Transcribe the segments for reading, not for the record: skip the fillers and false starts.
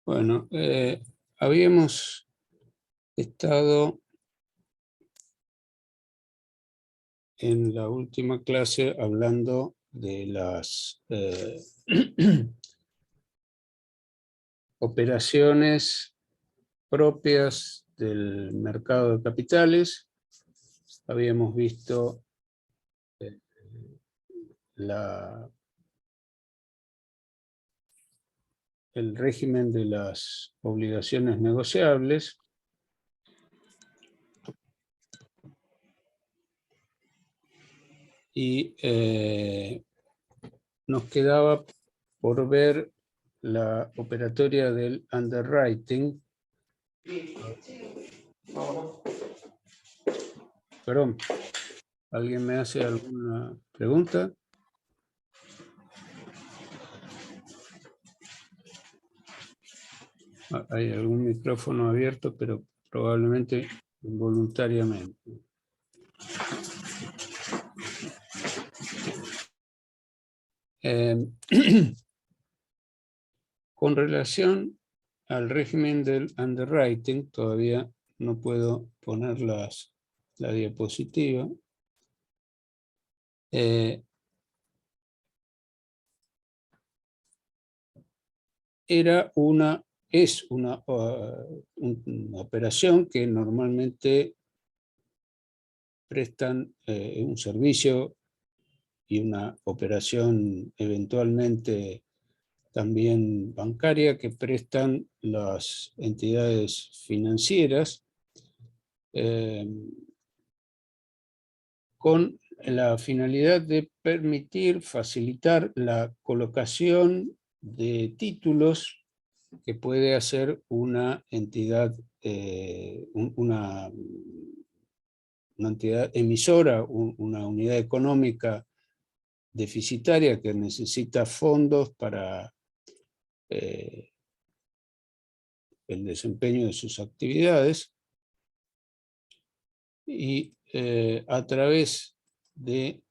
Bueno, habíamos estado en la última clase hablando de las operaciones propias del mercado de capitales. Habíamos visto eh, el régimen de las obligaciones negociables. Y nos quedaba por ver la operatoria del underwriting. Perdón, ¿alguien me hace alguna pregunta? Hay algún micrófono abierto, pero probablemente involuntariamente. Con relación al régimen del underwriting, todavía no puedo poner la diapositiva. Es una operación que normalmente prestan un servicio y una operación eventualmente también bancaria que prestan las entidades financieras con la finalidad de permitir, facilitar la colocación de títulos que puede hacer una entidad, una entidad emisora, una unidad económica deficitaria que necesita fondos para el desempeño de sus actividades, y a través de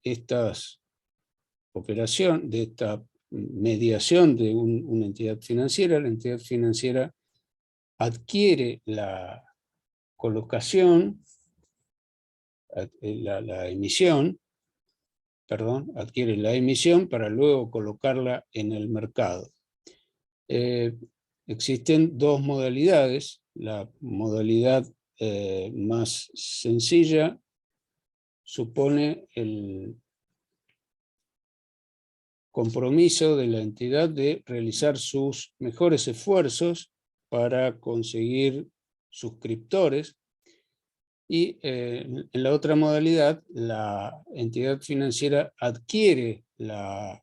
estas operaciones, de esta mediación de una entidad financiera, la entidad financiera adquiere la colocación, la emisión, perdón, adquiere la emisión para luego colocarla en el mercado. Existen dos modalidades. La modalidad más sencilla supone el compromiso de la entidad de realizar sus mejores esfuerzos para conseguir suscriptores, y en la otra modalidad la entidad financiera adquiere la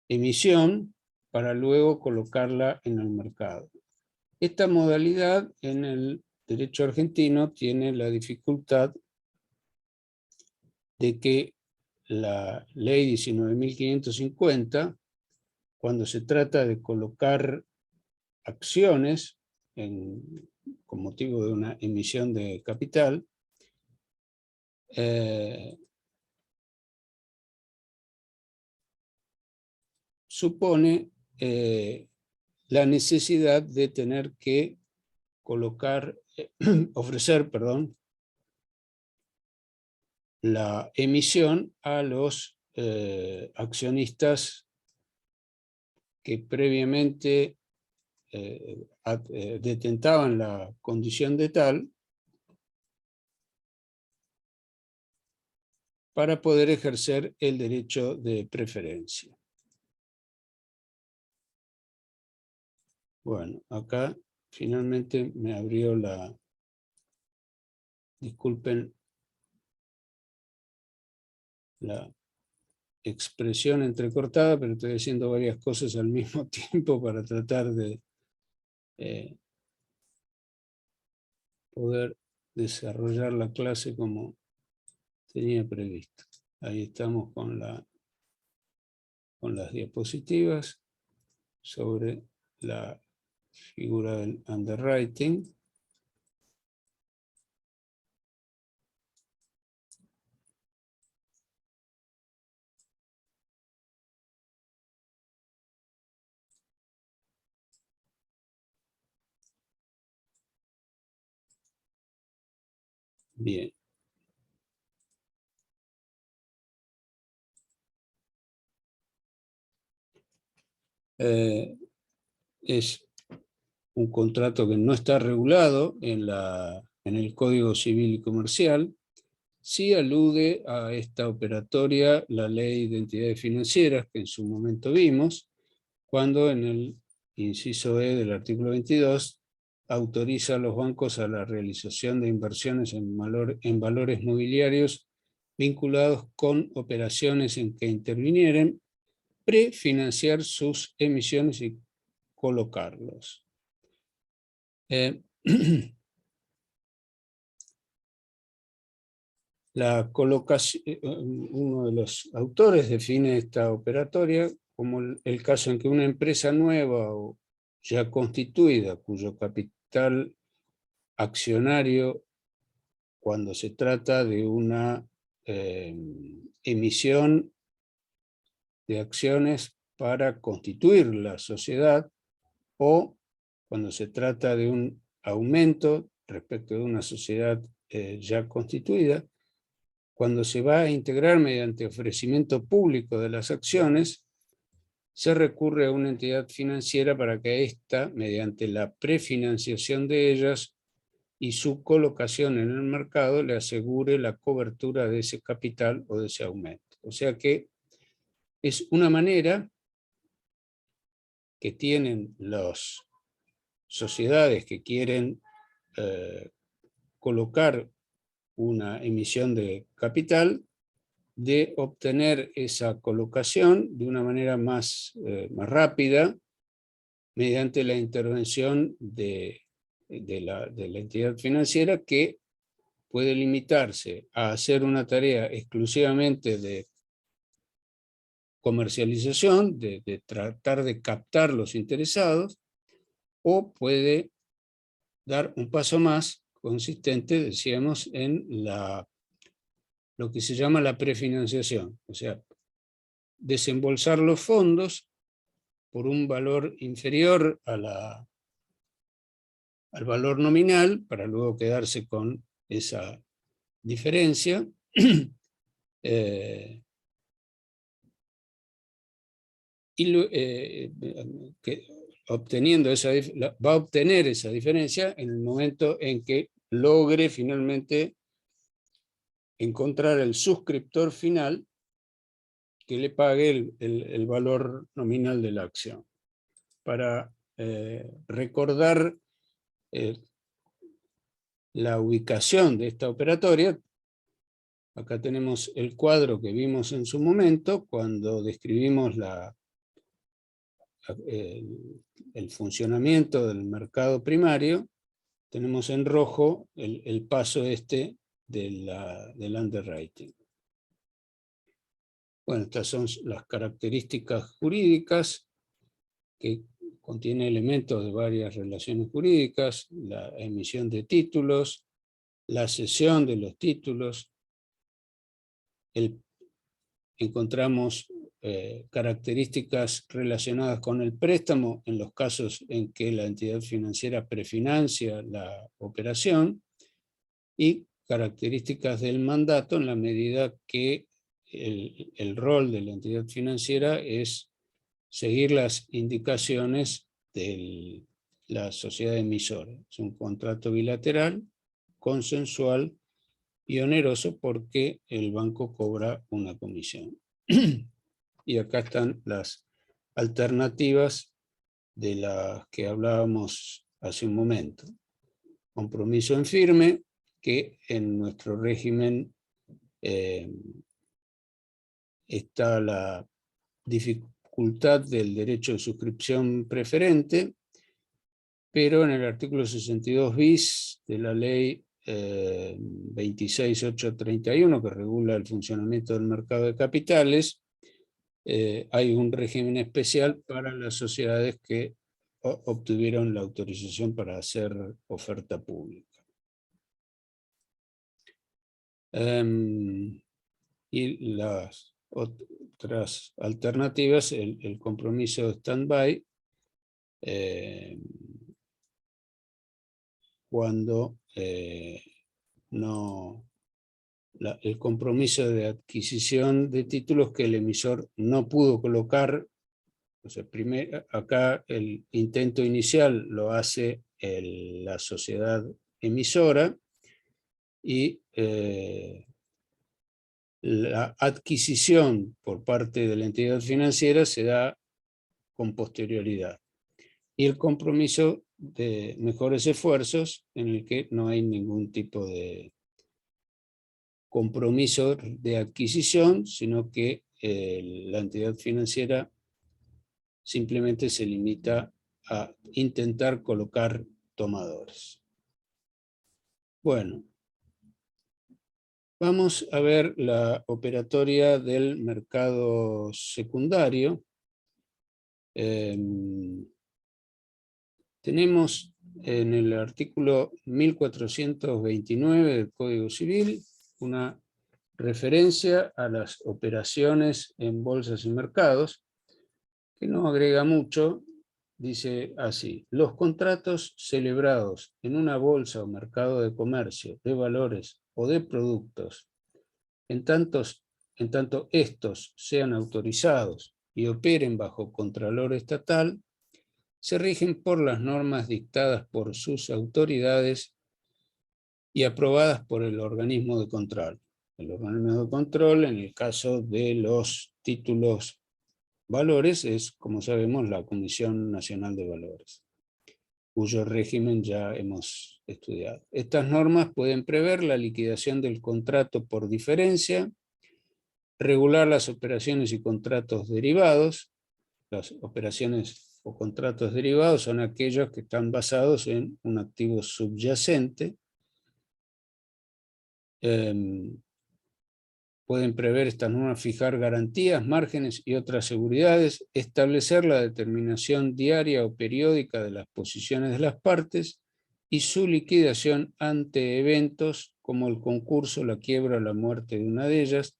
emisión para luego colocarla en el mercado. Esta modalidad en el derecho argentino tiene la dificultad de que la ley 19.550, cuando se trata de colocar acciones con motivo de una emisión de capital, supone la necesidad de tener que ofrecer, la emisión a los accionistas que previamente detentaban la condición de tal para poder ejercer el derecho de preferencia. Bueno, acá finalmente me abrió disculpen la expresión entrecortada, pero estoy haciendo varias cosas al mismo tiempo para tratar de poder desarrollar la clase como tenía previsto. Ahí estamos con las diapositivas sobre la figura del underwriting. Bien. Es un contrato que no está regulado en el Código Civil y Comercial. Sí alude a esta operatoria la Ley de Entidades Financieras que en su momento vimos, cuando en el inciso E del artículo 22 autoriza a los bancos a la realización de inversiones en valores mobiliarios vinculados con operaciones en que intervinieren, prefinanciar sus emisiones y colocarlos. La colocación, uno de los autores define esta operatoria como el caso en que una empresa nueva o ya constituida, cuyo capital accionario, cuando se trata de una emisión de acciones para constituir la sociedad, o cuando se trata de un aumento respecto de una sociedad ya constituida, cuando se va a integrar mediante ofrecimiento público de las acciones, se recurre a una entidad financiera para que ésta, mediante la prefinanciación de ellas y su colocación en el mercado, le asegure la cobertura de ese capital o de ese aumento. O sea que es una manera que tienen las sociedades que quieren colocar una emisión de capital, de obtener esa colocación de una manera más rápida, mediante la intervención de la entidad financiera, que puede limitarse a hacer una tarea exclusivamente de comercialización, de tratar de captar los interesados, o puede dar un paso más consistente, decíamos, en lo que se llama la prefinanciación, o sea, desembolsar los fondos por un valor inferior al valor nominal, para luego quedarse con esa diferencia, que va a obtener esa diferencia en el momento en que logre finalmente encontrar el suscriptor final que le pague el valor nominal de la acción. Para recordar la ubicación de esta operatoria, acá tenemos el cuadro que vimos en su momento cuando describimos el funcionamiento del mercado primario. Tenemos en rojo el paso del underwriting. Bueno, estas son las características jurídicas, que contiene elementos de varias relaciones jurídicas: la emisión de títulos, la cesión de los títulos. Encontramos características relacionadas con el préstamo en los casos en que la entidad financiera prefinancia la operación, y características del mandato en la medida que el rol de la entidad financiera es seguir las indicaciones de la sociedad emisora. Es un contrato bilateral, consensual y oneroso, porque el banco cobra una comisión. Y acá están las alternativas de las que hablábamos hace un momento. Compromiso en firme, que en nuestro régimen está la dificultad del derecho de suscripción preferente, pero en el artículo 62 bis de la ley 26831, que regula el funcionamiento del mercado de capitales, hay un régimen especial para las sociedades que obtuvieron la autorización para hacer oferta pública. Y las otras alternativas, el compromiso de stand-by, cuando el compromiso de adquisición de títulos que el emisor no pudo colocar. O sea, acá el intento inicial lo hace la sociedad emisora y la adquisición por parte de la entidad financiera se da con posterioridad. Y el compromiso de mejores esfuerzos, en el que no hay ningún tipo de compromiso de adquisición, sino que la entidad financiera simplemente se limita a intentar colocar tomadores. Bueno, vamos a ver la operatoria del mercado secundario. Tenemos en el artículo 1429 del Código Civil una referencia a las operaciones en bolsas y mercados, que no agrega mucho. Dice así: los contratos celebrados en una bolsa o mercado de comercio, de valores o de productos, en tanto estos sean autorizados y operen bajo contralor estatal, se rigen por las normas dictadas por sus autoridades y aprobadas por el organismo de control. El organismo de control, en el caso de los títulos valores, es, como sabemos, la Comisión Nacional de Valores, cuyo régimen ya hemos estudiado. Estas normas pueden prever la liquidación del contrato por diferencia, regular las operaciones y contratos derivados. Las operaciones o contratos derivados son aquellos que están basados en un activo subyacente. Pueden prever estas normas fijar garantías, márgenes y otras seguridades, establecer la determinación diaria o periódica de las posiciones de las partes y su liquidación ante eventos como el concurso, la quiebra o la muerte de una de ellas,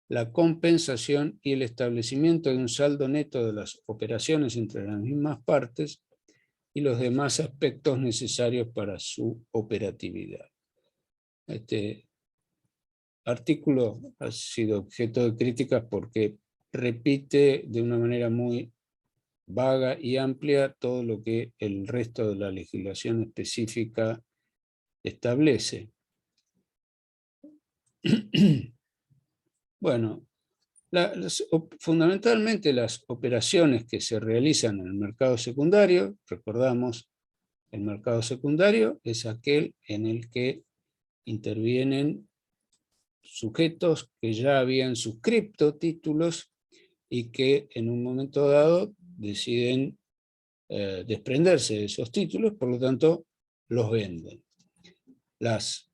la compensación y el establecimiento de un saldo neto de las operaciones entre las mismas partes y los demás aspectos necesarios para su operatividad. Este artículo ha sido objeto de críticas porque repite de una manera muy vaga y amplia todo lo que el resto de la legislación específica establece. Bueno, fundamentalmente las operaciones que se realizan en el mercado secundario, recordamos, el mercado secundario es aquel en el que intervienen sujetos que ya habían suscripto títulos y que en un momento dado deciden desprenderse de esos títulos, por lo tanto los venden. Las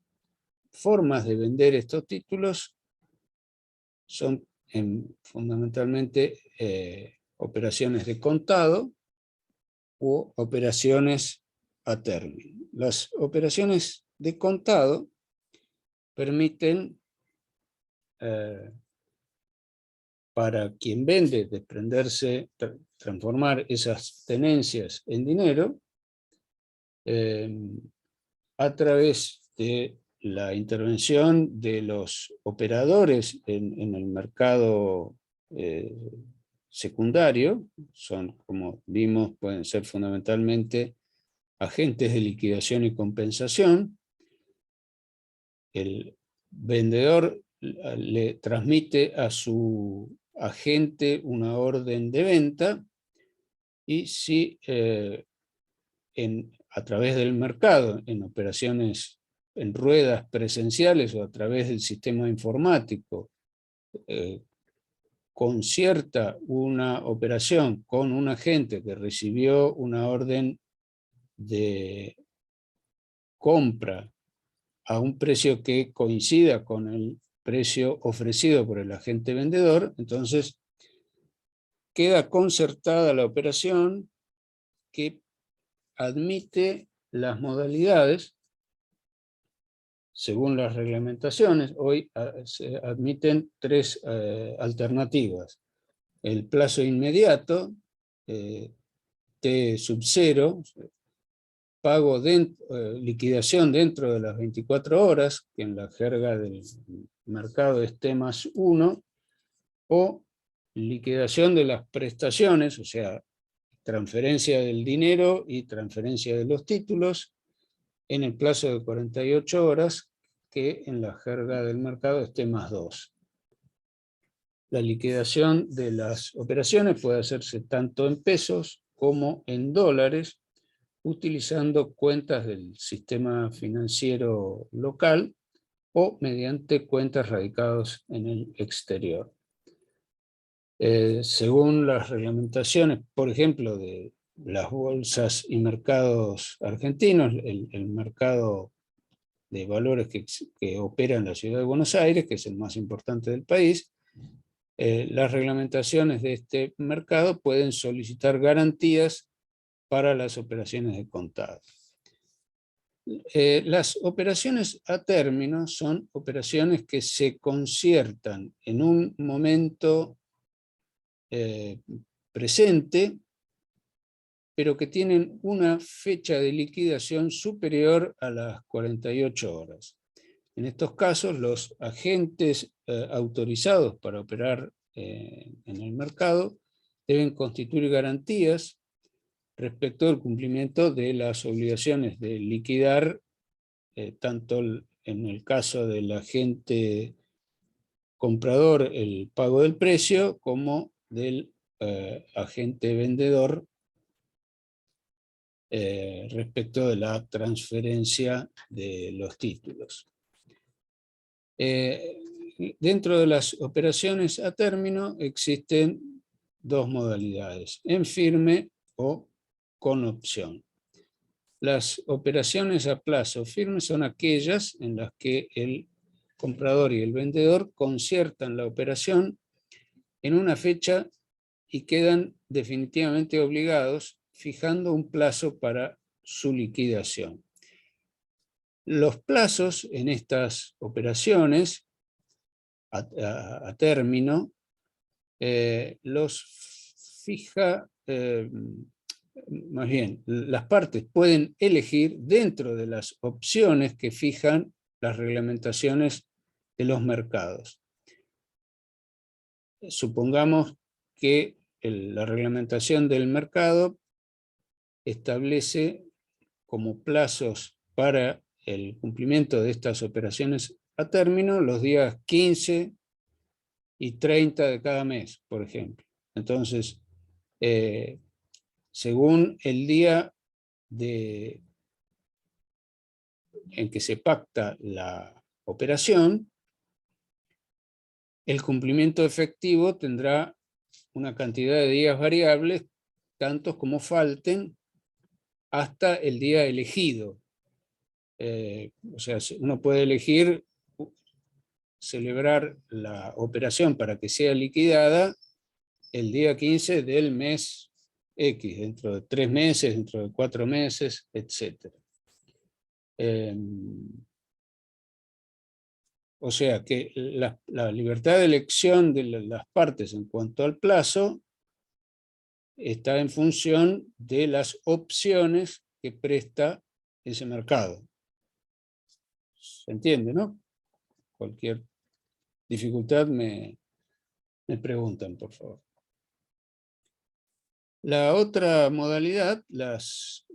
formas de vender estos títulos son fundamentalmente operaciones de contado u operaciones a término. Las operaciones de contado permiten para quien vende desprenderse, transformar esas tenencias en dinero a través de la intervención de los operadores en el mercado secundario. Son, como vimos, pueden ser fundamentalmente agentes de liquidación y compensación. El vendedor le transmite a su agente una orden de venta, y si a través del mercado, en operaciones en ruedas presenciales o a través del sistema informático, concierta una operación con un agente que recibió una orden de compra a un precio que coincida con el precio ofrecido por el agente vendedor, entonces queda concertada la operación que admite las modalidades según las reglamentaciones. Hoy se admiten tres alternativas: el plazo inmediato, T sub 0, liquidación dentro de las 24 horas, que en la jerga del mercado es T+1, o liquidación de las prestaciones, o sea, transferencia del dinero y transferencia de los títulos, en el plazo de 48 horas, que en la jerga del mercado es T+2. La liquidación de las operaciones puede hacerse tanto en pesos como en dólares, utilizando cuentas del sistema financiero local o mediante cuentas radicadas en el exterior. Según las reglamentaciones, por ejemplo, de las bolsas y mercados argentinos, el mercado de valores que opera en la ciudad de Buenos Aires, que es el más importante del país, las reglamentaciones de este mercado pueden solicitar garantías para las operaciones de contado. Las operaciones a término son operaciones que se conciertan en un momento presente, pero que tienen una fecha de liquidación superior a las 48 horas. En estos casos, los agentes autorizados para operar en el mercado deben constituir garantías respecto del cumplimiento de las obligaciones de liquidar, tanto en el caso del agente comprador el pago del precio, como del agente vendedor respecto de la transferencia de los títulos. Dentro de las operaciones a término existen dos modalidades, en firme o con opción. Las operaciones a plazo firme son aquellas en las que el comprador y el vendedor conciertan la operación en una fecha y quedan definitivamente obligados, fijando un plazo para su liquidación. Los plazos en estas operaciones a término los fija, más bien, las partes pueden elegir dentro de las opciones que fijan las reglamentaciones de los mercados. Supongamos que la reglamentación del mercado establece como plazos para el cumplimiento de estas operaciones a término los días 15 y 30 de cada mes, por ejemplo. Entonces, según el día en que se pacta la operación, el cumplimiento efectivo tendrá una cantidad de días variables, tantos como falten, hasta el día elegido. O sea, uno puede elegir celebrar la operación para que sea liquidada el día 15 del mes X, dentro de 3 meses, dentro de 4 meses, etc. O sea que la libertad de elección de las partes en cuanto al plazo está en función de las opciones que presta ese mercado. ¿Se entiende, no? Cualquier dificultad me preguntan, por favor. La otra modalidad, las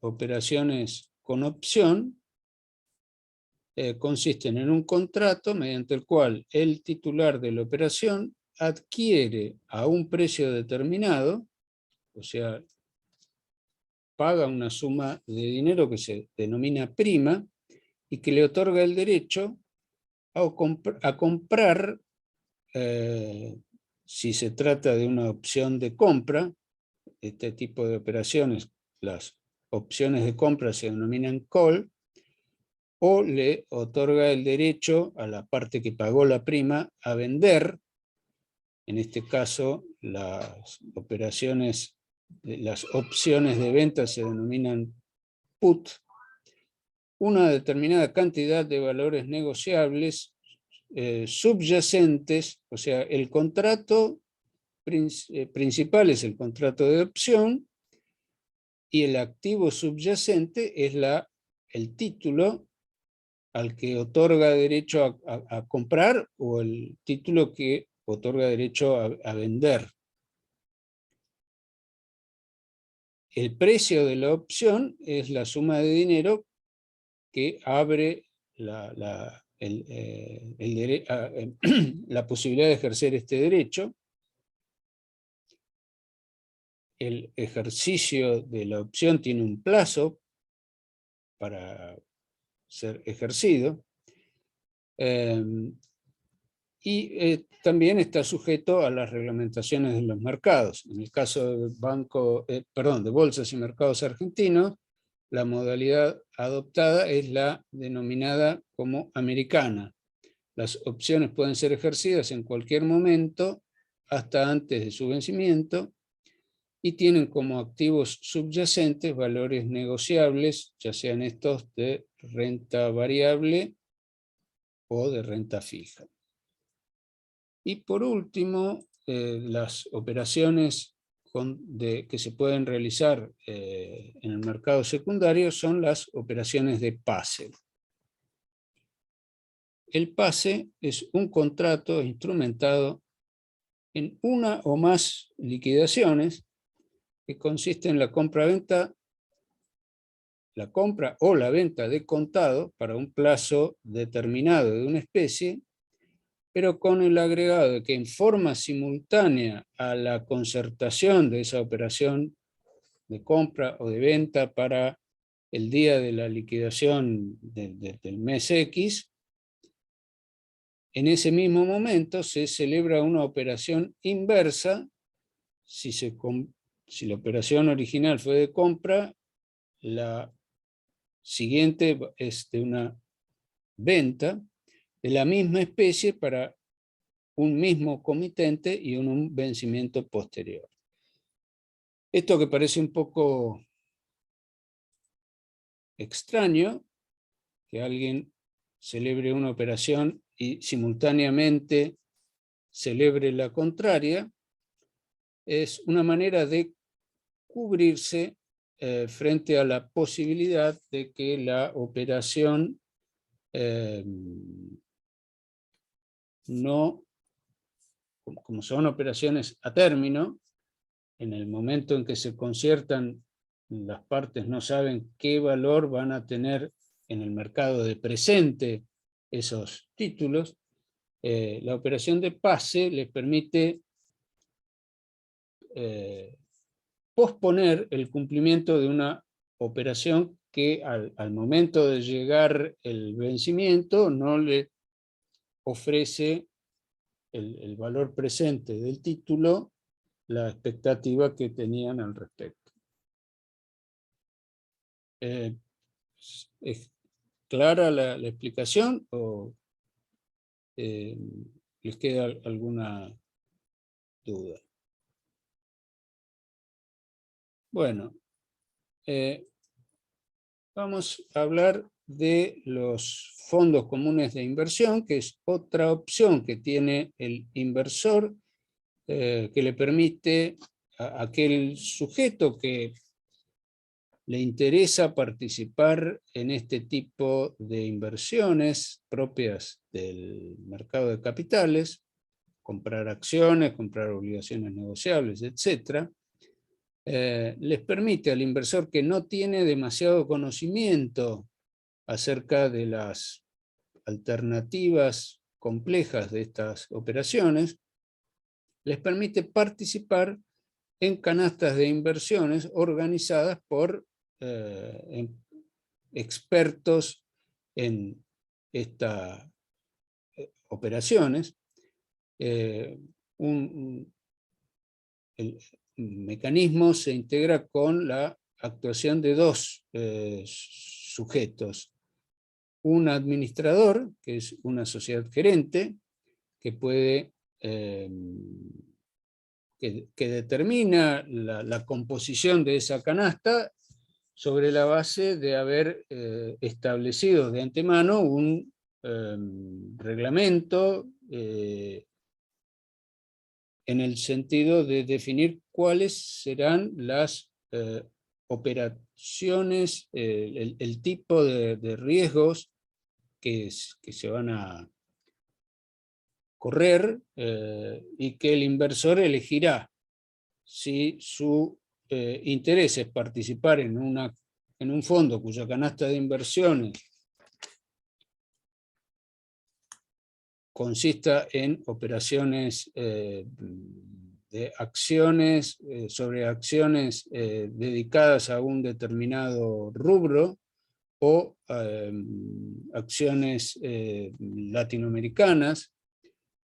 operaciones con opción, consisten en un contrato mediante el cual el titular de la operación adquiere a un precio determinado, o sea, paga una suma de dinero que se denomina prima y que le otorga el derecho a comprar, si se trata de una opción de compra. Este tipo de operaciones, las opciones de compra se denominan call, o le otorga el derecho a la parte que pagó la prima a vender, en este caso las opciones de venta se denominan put, una determinada cantidad de valores negociables subyacentes, o sea, el contrato principal es el contrato de opción, y el activo subyacente es el título al que otorga derecho a comprar o el título que otorga derecho a vender. El precio de la opción es la suma de dinero que abre la posibilidad de ejercer este derecho. El ejercicio de la opción tiene un plazo para ser ejercido. Y también está sujeto a las reglamentaciones de los mercados. En el caso de bolsas y mercados argentinos, la modalidad adoptada es la denominada como americana. Las opciones pueden ser ejercidas en cualquier momento, hasta antes de su vencimiento, y tienen como activos subyacentes valores negociables, ya sean estos de renta variable o de renta fija. Y por último, las operaciones que se pueden realizar en el mercado secundario son las operaciones de pase. El pase es un contrato instrumentado en una o más liquidaciones que consiste en la compra o la venta de contado para un plazo determinado de una especie, pero con el agregado de que en forma simultánea a la concertación de esa operación de compra o de venta para el día de la liquidación del mes X, en ese mismo momento se celebra una operación inversa. Si la operación original fue de compra, la siguiente es de una venta de la misma especie para un mismo comitente y un vencimiento posterior. Esto que parece un poco extraño, que alguien celebre una operación y simultáneamente celebre la contraria, es una manera de cubrirse frente a la posibilidad de que la operación no, como son operaciones a término, en el momento en que se conciertan, las partes no saben qué valor van a tener en el mercado de presente esos títulos. La operación de pase les permite posponer el cumplimiento de una operación que al momento de llegar el vencimiento no le ofrece el valor presente del título la expectativa que tenían al respecto. ¿Es clara la explicación o les queda alguna duda? Bueno, vamos a hablar de los fondos comunes de inversión, que es otra opción que tiene el inversor, que le permite a aquel sujeto que le interesa participar en este tipo de inversiones propias del mercado de capitales, comprar acciones, comprar obligaciones negociables, etc., les permite al inversor que no tiene demasiado conocimiento acerca de las alternativas complejas de estas operaciones, les permite participar en canastas de inversiones organizadas por expertos en estas operaciones. El mecanismo se integra con la actuación de dos sujetos. Un administrador, que es una sociedad gerente, que puede que determina la composición de esa canasta sobre la base de haber establecido de antemano un reglamento en el sentido de definir cuáles serán las operaciones, el tipo de riesgos que se van a correr y que el inversor elegirá si su interés es participar en un fondo cuya canasta de inversiones consista en operaciones de acciones, sobre acciones dedicadas a un determinado rubro, o acciones latinoamericanas,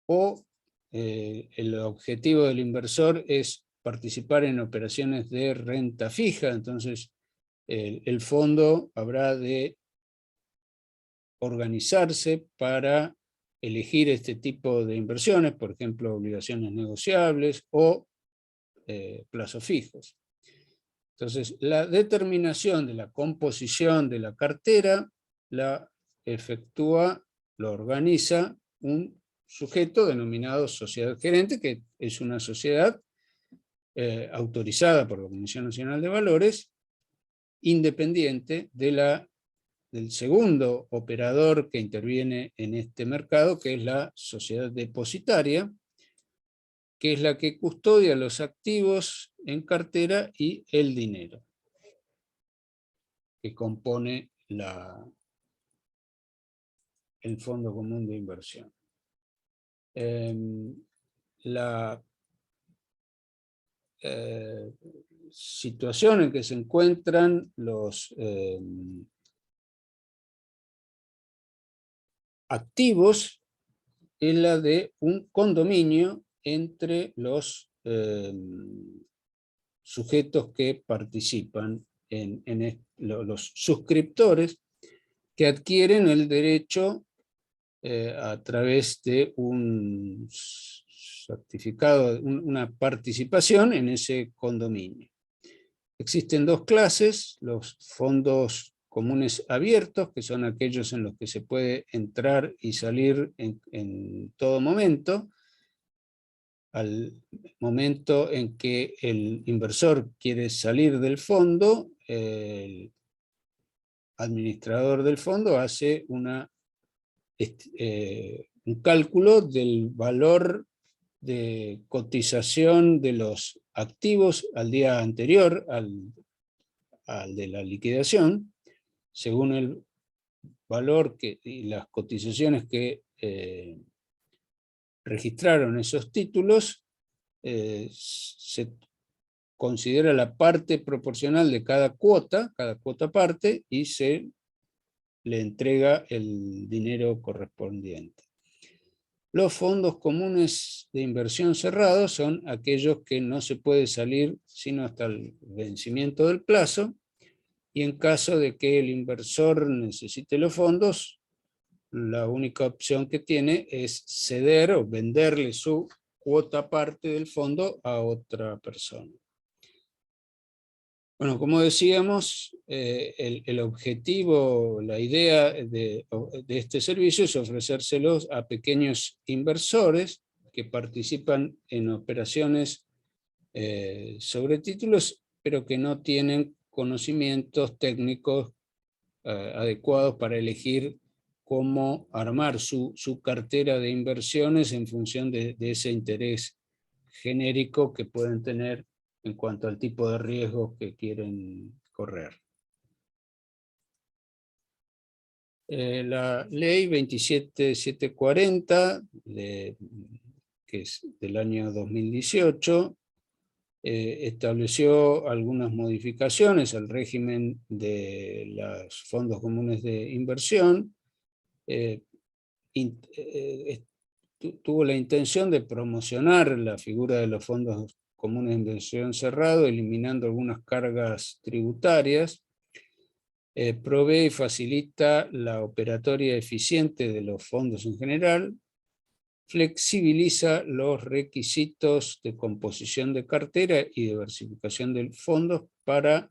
o el objetivo del inversor es participar en operaciones de renta fija. Entonces el fondo habrá de organizarse para elegir este tipo de inversiones, por ejemplo, obligaciones negociables o plazos fijos. Entonces, la determinación de la composición de la cartera la efectúa, lo organiza un sujeto denominado sociedad gerente, que es una sociedad autorizada por la Comisión Nacional de Valores, independiente del segundo operador que interviene en este mercado, que es la sociedad depositaria, que es la que custodia los activos en cartera y el dinero que compone el Fondo Común de Inversión. La situación en que se encuentran los activos es la de un condominio entre los sujetos que participan los suscriptores, que adquieren el derecho a través de un certificado, una participación en ese condominio. Existen dos clases: los fondos comunes abiertos, que son aquellos en los que se puede entrar y salir en todo momento. Al momento en que el inversor quiere salir del fondo, el administrador del fondo hace un cálculo del valor de cotización de los activos al día anterior al de la liquidación, según el valor y las cotizaciones que registraron esos títulos. Se considera la parte proporcional de cada cuota parte, y se le entrega el dinero correspondiente. Los fondos comunes de inversión cerrados son aquellos que no se puede salir sino hasta el vencimiento del plazo, y en caso de que el inversor necesite los fondos, la única opción que tiene es ceder o venderle su cuota parte del fondo a otra persona. Bueno, como decíamos, el objetivo, la idea de este servicio es ofrecérselos a pequeños inversores que participan en operaciones sobre títulos, pero que no tienen conocimientos técnicos adecuados para elegir cómo armar su cartera de inversiones en función de ese interés genérico que pueden tener en cuanto al tipo de riesgos que quieren correr. La ley 27740, que es del año 2018, estableció algunas modificaciones al régimen de los fondos comunes de inversión. Tuvo la intención de promocionar la figura de los fondos comunes de inversión cerrado, eliminando algunas cargas tributarias. Provee y facilita la operatoria eficiente de los fondos en general. Flexibiliza los requisitos de composición de cartera y diversificación de fondos para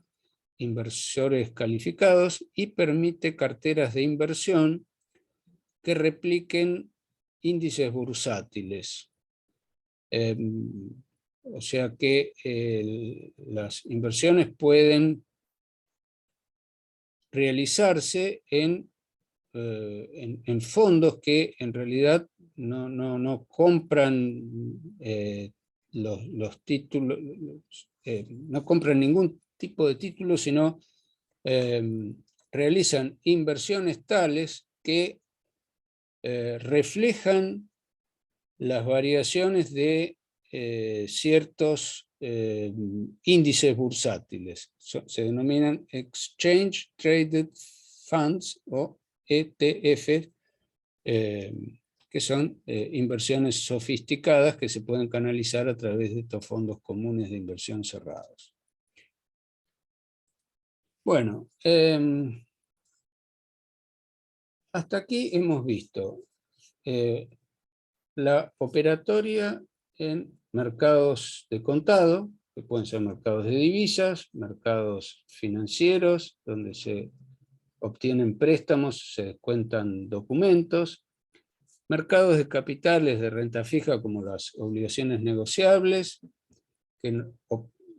inversores calificados, y permite carteras de inversión que repliquen índices bursátiles. O sea que las inversiones pueden realizarse en fondos que en realidad no compran los títulos, no compran ningún tipo de título, sino realizan inversiones tales que reflejan las variaciones de ciertos índices bursátiles. Se denominan Exchange Traded Funds o ETF, que son inversiones sofisticadas que se pueden canalizar a través de estos fondos comunes de inversión cerrados. Bueno, hasta aquí hemos visto la operatoria en mercados de contado, que pueden ser mercados de divisas, mercados financieros, donde se obtienen préstamos, se descuentan documentos, mercados de capitales de renta fija como las obligaciones negociables, que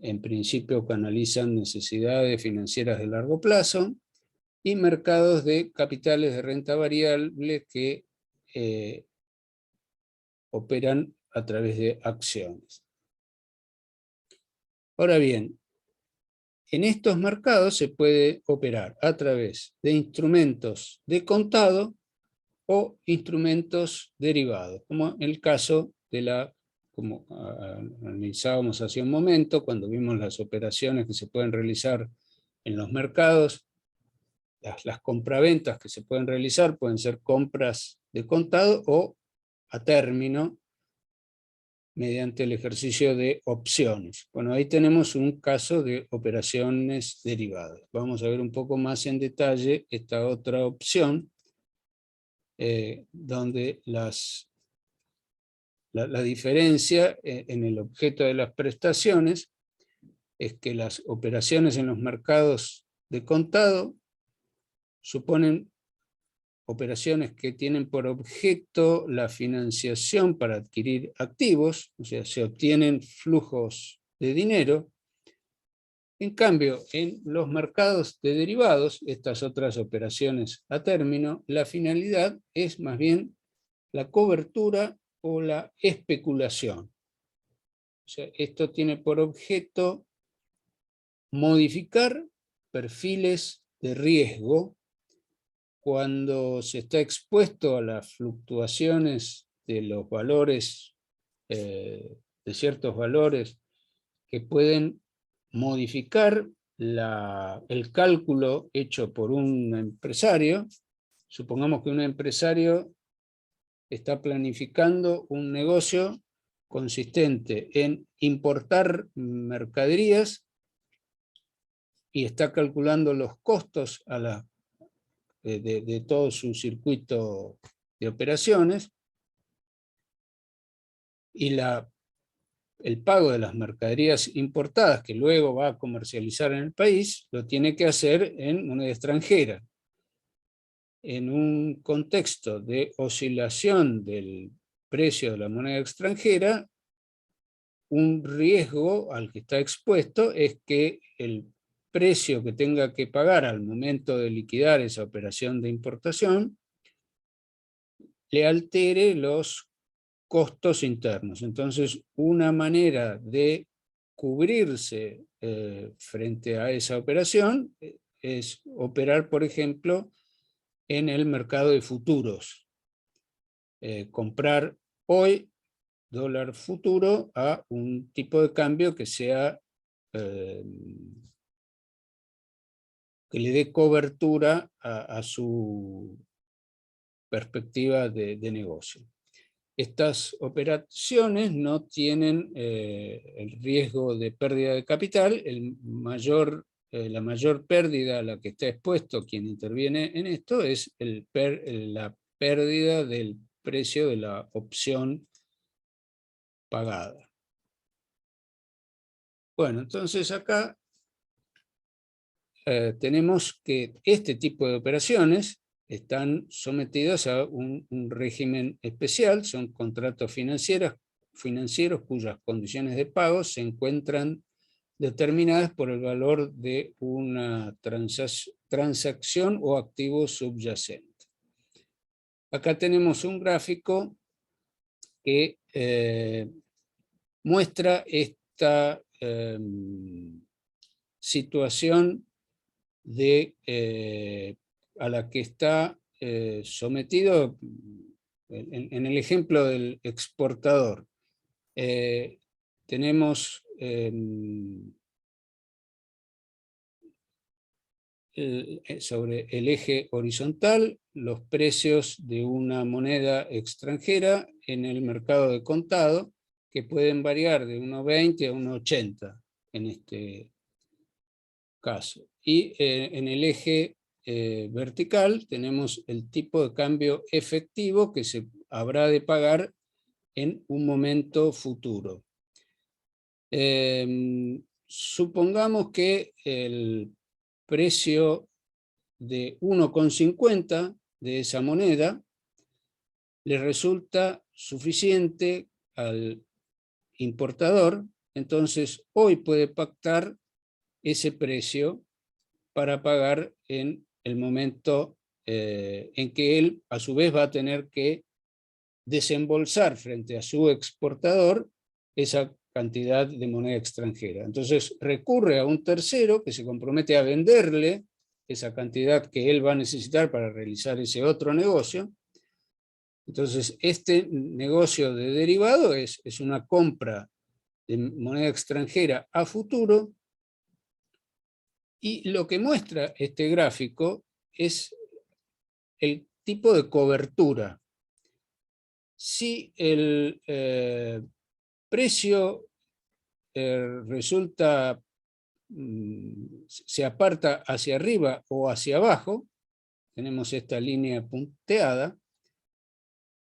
en principio canalizan necesidades financieras de largo plazo, y mercados de capitales de renta variable que operan a través de acciones. Ahora bien, en estos mercados se puede operar a través de instrumentos de contado o instrumentos derivados, como el caso de como analizábamos hace un momento, cuando vimos las operaciones que se pueden realizar en los mercados, las compraventas que se pueden realizar pueden ser compras de contado o a término, mediante el ejercicio de opciones. Bueno, ahí tenemos un caso de operaciones derivadas. Vamos a ver un poco más en detalle esta otra opción, donde la diferencia en el objeto de las prestaciones es que las operaciones en los mercados de contado suponen operaciones que tienen por objeto la financiación para adquirir activos, o sea, se obtienen flujos de dinero. En cambio, en los mercados de derivados, estas otras operaciones a término, la finalidad es más bien la cobertura o la especulación. O sea, esto tiene por objeto modificar perfiles de riesgo cuando se está expuesto a las fluctuaciones de los valores, de ciertos valores que pueden modificar el cálculo hecho por un empresario. Supongamos que un empresario está planificando un negocio consistente en importar mercaderías y está calculando los costos de todo su circuito de operaciones, y el pago de las mercaderías importadas que luego va a comercializar en el país, lo tiene que hacer en moneda extranjera. En un contexto de oscilación del precio de la moneda extranjera, un riesgo al que está expuesto es que el precio que tenga que pagar al momento de liquidar esa operación de importación le altere los costos internos. Entonces, una manera de cubrirse frente a esa operación es operar, por ejemplo, en el mercado de futuros. Comprar hoy dólar futuro a un tipo de cambio que sea que le dé cobertura a su perspectiva de negocio. Estas operaciones no tienen el riesgo de pérdida de capital. La mayor pérdida a la que está expuesto quien interviene en esto es la pérdida del precio de la opción pagada. Bueno, entonces acá tenemos que este tipo de operaciones están sometidas a un régimen especial, son contratos financieros cuyas condiciones de pago se encuentran determinadas por el valor de una transacción o activo subyacente. Acá tenemos un gráfico que muestra esta situación a la que está sometido en el ejemplo del exportador. Tenemos sobre el eje horizontal los precios de una moneda extranjera en el mercado de contado, que pueden variar de 1,20 a 1,80 en este caso. Y en el eje vertical tenemos el tipo de cambio efectivo que se habrá de pagar en un momento futuro. Supongamos que el precio de 1,50 de esa moneda le resulta suficiente al importador, entonces hoy puede pactar ese precio para pagar en el momento en que él a su vez va a tener que desembolsar frente a su exportador esa cantidad de moneda extranjera. Entonces recurre a un tercero que se compromete a venderle esa cantidad que él va a necesitar para realizar ese otro negocio. Entonces este negocio de derivado es una compra de moneda extranjera a futuro, y lo que muestra este gráfico es el tipo de cobertura. Si el precio se aparta hacia arriba o hacia abajo, tenemos esta línea punteada,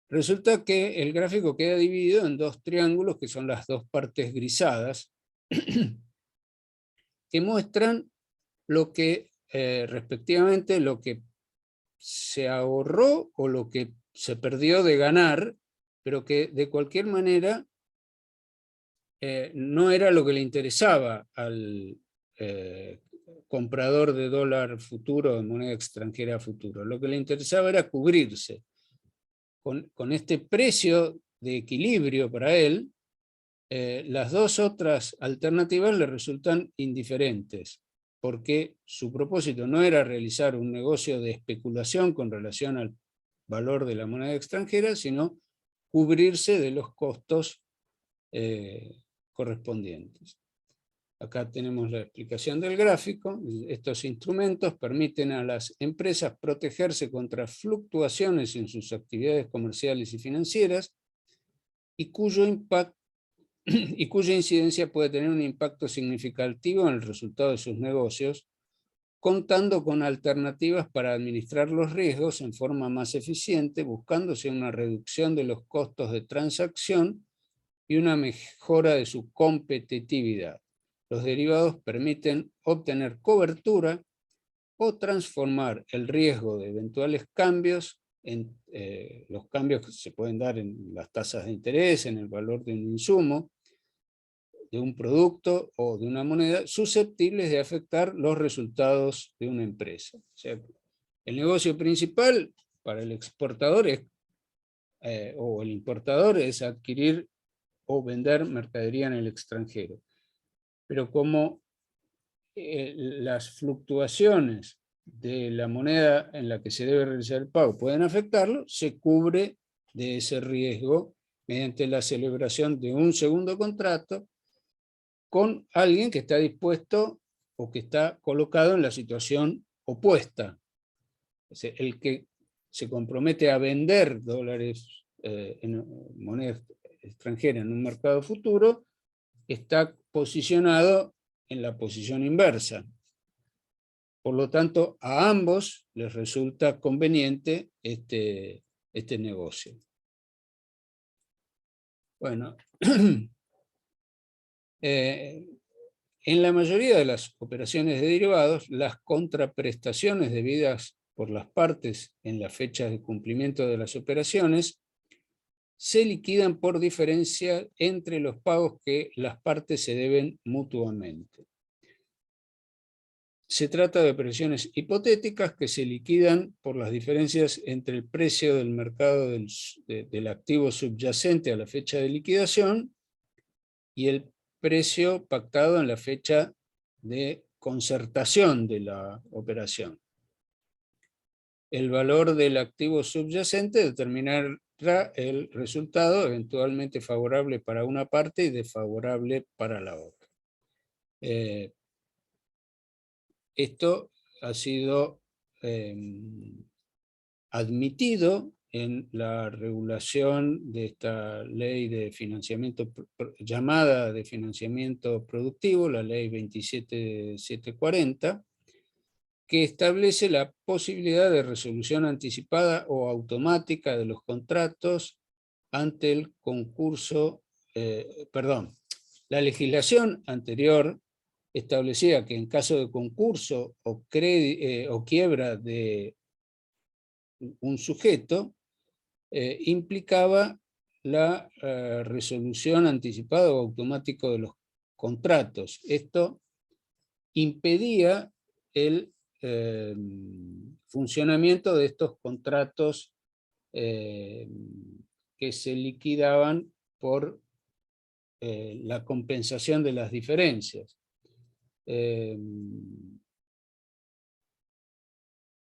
resulta que el gráfico queda dividido en dos triángulos, que son las dos partes grisadas, que muestran lo que, respectivamente, lo que se ahorró o lo que se perdió de ganar, pero que de cualquier manera no era lo que le interesaba al comprador de dólar futuro, de moneda extranjera futuro. Lo que le interesaba era cubrirse. Con este precio de equilibrio para él, las dos otras alternativas le resultan indiferentes, porque su propósito no era realizar un negocio de especulación con relación al valor de la moneda extranjera, sino cubrirse de los costos correspondientes. Acá tenemos la explicación del gráfico. Estos instrumentos permiten a las empresas protegerse contra fluctuaciones en sus actividades comerciales y financieras, y cuya incidencia puede tener un impacto significativo en el resultado de sus negocios, contando con alternativas para administrar los riesgos en forma más eficiente, buscándose una reducción de los costos de transacción y una mejora de su competitividad. Los derivados permiten obtener cobertura o transformar el riesgo de eventuales cambios en los cambios que se pueden dar en las tasas de interés, en el valor de un insumo, de un producto o de una moneda, susceptibles de afectar los resultados de una empresa. O sea, el negocio principal para el exportador o el importador es adquirir o vender mercadería en el extranjero. Pero como las fluctuaciones de la moneda en la que se debe realizar el pago pueden afectarlo, se cubre de ese riesgo mediante la celebración de un segundo contrato con alguien que está dispuesto o que está colocado en la situación opuesta. El que se compromete a vender dólares en moneda extranjera en un mercado futuro está posicionado en la posición inversa. Por lo tanto, a ambos les resulta conveniente este negocio. Bueno, en la mayoría de las operaciones de derivados, las contraprestaciones debidas por las partes en la fecha de cumplimiento de las operaciones se liquidan por diferencia entre los pagos que las partes se deben mutuamente. Se trata de operaciones hipotéticas que se liquidan por las diferencias entre el precio del mercado del activo subyacente a la fecha de liquidación y el precio pactado en la fecha de concertación de la operación. El valor del activo subyacente determinará el resultado, eventualmente favorable para una parte y desfavorable para la otra. Esto ha sido admitido en la regulación de esta ley de financiamiento, llamada de financiamiento productivo, la ley 27740, que establece la posibilidad de resolución anticipada o automática de los contratos ante el concurso, la legislación anterior establecía que en caso de concurso o quiebra de un sujeto, implicaba la resolución anticipada o automática de los contratos. Esto impedía el funcionamiento de estos contratos que se liquidaban por la compensación de las diferencias.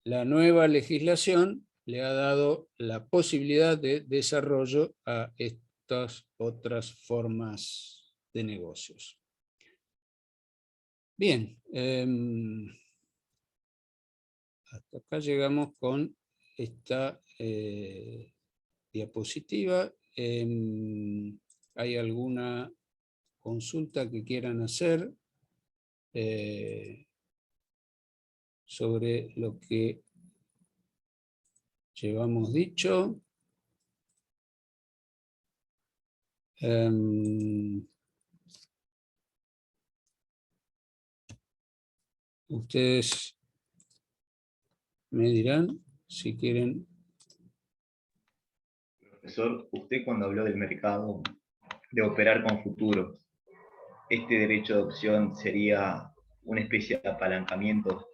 La nueva legislación le ha dado la posibilidad de desarrollo a estas otras formas de negocios. Bien, hasta acá llegamos con esta diapositiva. ¿Hay alguna consulta que quieran hacer sobre lo que llevamos dicho? Ustedes me dirán si quieren. Profesor, usted cuando habló del mercado de operar con futuros, ¿este derecho de opción sería una especie de apalancamiento?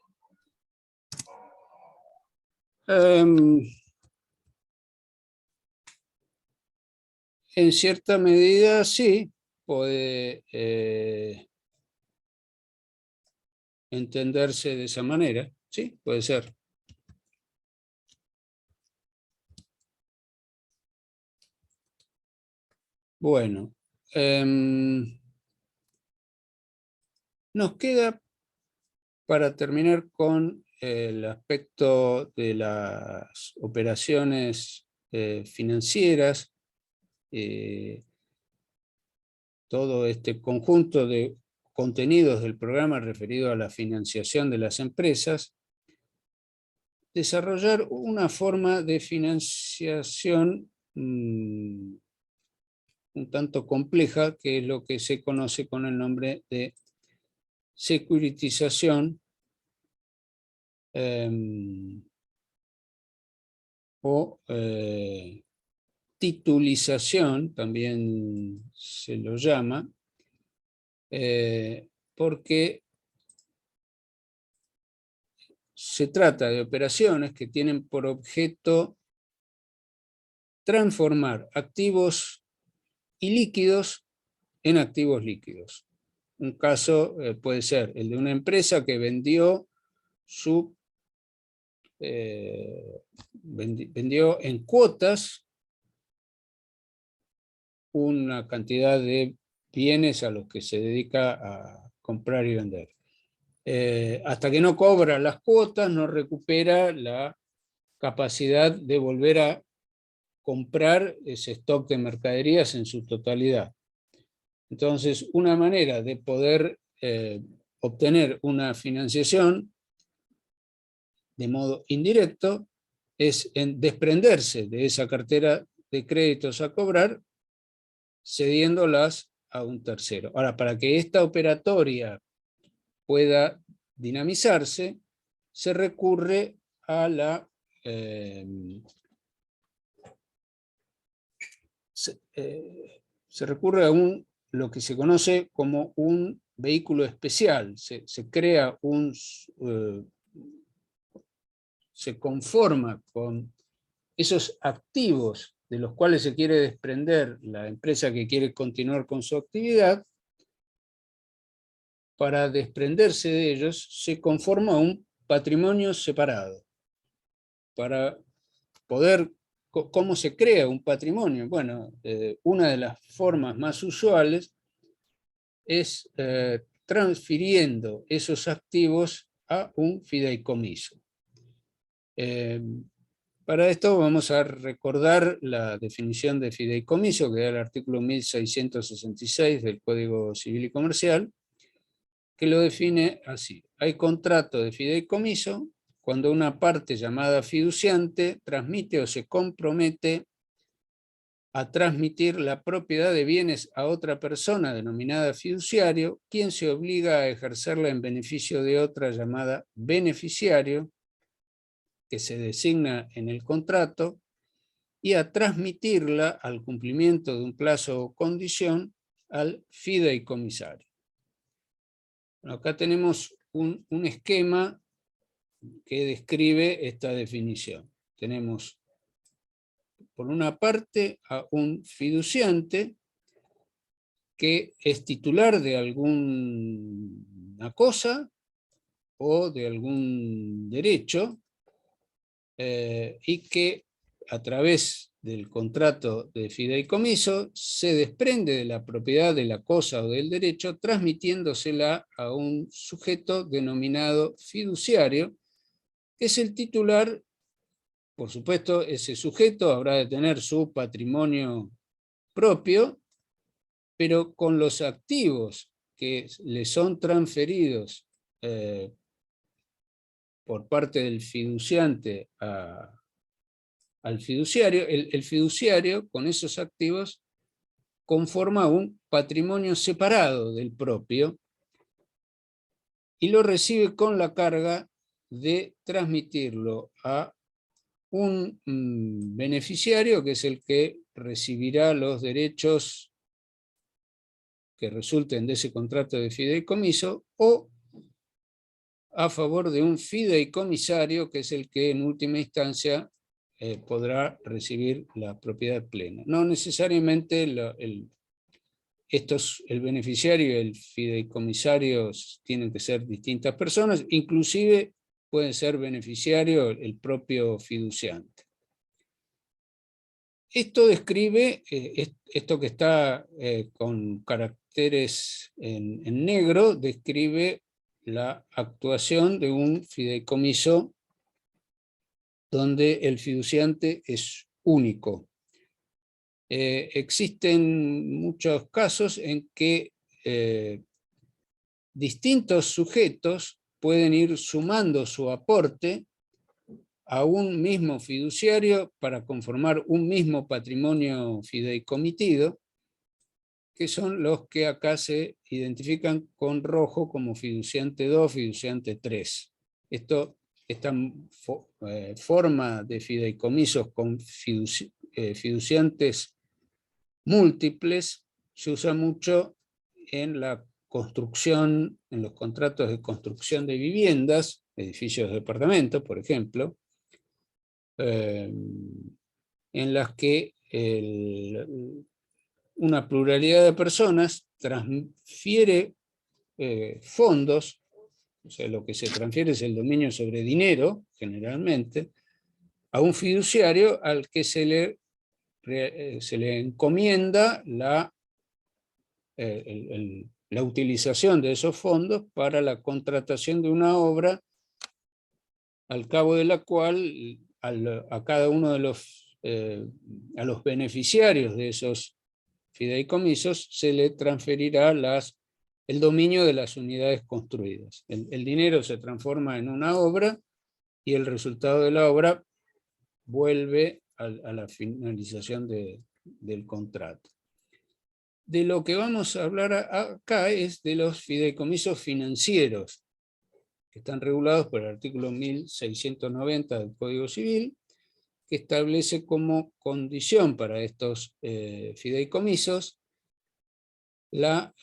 En cierta medida sí, puede entenderse de esa manera, sí, puede ser. Bueno, nos queda para terminar con el aspecto de las operaciones financieras, todo este conjunto de contenidos del programa referido a la financiación de las empresas, desarrollar una forma de financiación un tanto compleja, que es lo que se conoce con el nombre de securitización o titulización, también se lo llama, porque se trata de operaciones que tienen por objeto transformar activos ilíquidos en activos líquidos. Un caso puede ser el de una empresa que vendió vendió en cuotas una cantidad de bienes a los que se dedica a comprar y vender. Hasta que no cobra las cuotas, no recupera la capacidad de volver a comprar ese stock de mercaderías en su totalidad. Entonces, una manera de poder obtener una financiación de modo indirecto es en desprenderse de esa cartera de créditos a cobrar, cediéndolas a un tercero. Ahora, para que esta operatoria pueda dinamizarse, se recurre a la se recurre a lo que se conoce como un vehículo especial. Se crea se conforma con esos activos de los cuales se quiere desprender la empresa que quiere continuar con su actividad. Para desprenderse de ellos, se conforma un patrimonio separado. Para poder, ¿cómo se crea un patrimonio? Bueno, una de las formas más usuales es transfiriendo esos activos a un fideicomiso. Para esto vamos a recordar la definición de fideicomiso, que da el artículo 1666 del Código Civil y Comercial, que lo define así: hay contrato de fideicomiso cuando una parte llamada fiduciante transmite o se compromete a transmitir la propiedad de bienes a otra persona denominada fiduciario, quien se obliga a ejercerla en beneficio de otra llamada beneficiario, que se designa en el contrato, y a transmitirla al cumplimiento de un plazo o condición al fideicomisario. Bueno, acá tenemos un esquema que describe esta definición. Tenemos, por una parte, a un fiduciante que es titular de alguna cosa o de algún derecho, y que a través del contrato de fideicomiso se desprende de la propiedad de la cosa o del derecho, transmitiéndosela a un sujeto denominado fiduciario, que es el titular. Por supuesto, ese sujeto habrá de tener su patrimonio propio, pero con los activos que le son transferidos por parte del fiduciante al fiduciario, el fiduciario con esos activos conforma un patrimonio separado del propio y lo recibe con la carga de transmitirlo a un beneficiario, que es el que recibirá los derechos que resulten de ese contrato de fideicomiso, o a favor de un fideicomisario, que es el que en última instancia podrá recibir la propiedad plena. No necesariamente el beneficiario y el fideicomisario tienen que ser distintas personas, inclusive puede ser beneficiario el propio fiduciante. Esto describe, esto que está con caracteres en negro, describe la actuación de un fideicomiso donde el fiduciante es único. Existen muchos casos en que distintos sujetos pueden ir sumando su aporte a un mismo fiduciario para conformar un mismo patrimonio fideicomitido, que son los que acá se identifican con rojo como fiduciante 2, fiduciante 3. Esta forma de fideicomisos con fiduciantes múltiples se usa mucho en la construcción, en los contratos de construcción de viviendas, edificios de departamentos, por ejemplo, en las que una pluralidad de personas transfiere fondos, o sea, lo que se transfiere es el dominio sobre dinero, generalmente, a un fiduciario al que se le encomienda la utilización de esos fondos para la contratación de una obra, al cabo de la cual a cada uno de a los beneficiarios de esos fideicomisos se le transferirá el dominio de las unidades construidas. El dinero se transforma en una obra y el resultado de la obra vuelve a la finalización del contrato. De lo que vamos a hablar acá es de los fideicomisos financieros, que están regulados por el artículo 1690 del Código Civil, que establece como condición para estos fideicomisos la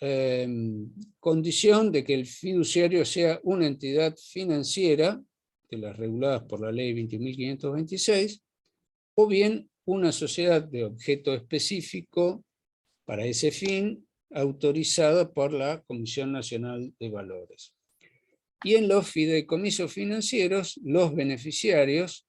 condición de que el fiduciario sea una entidad financiera, de las reguladas por la ley 21.526, o bien una sociedad de objeto específico para ese fin, autorizada por la Comisión Nacional de Valores. Y en los fideicomisos financieros, los beneficiarios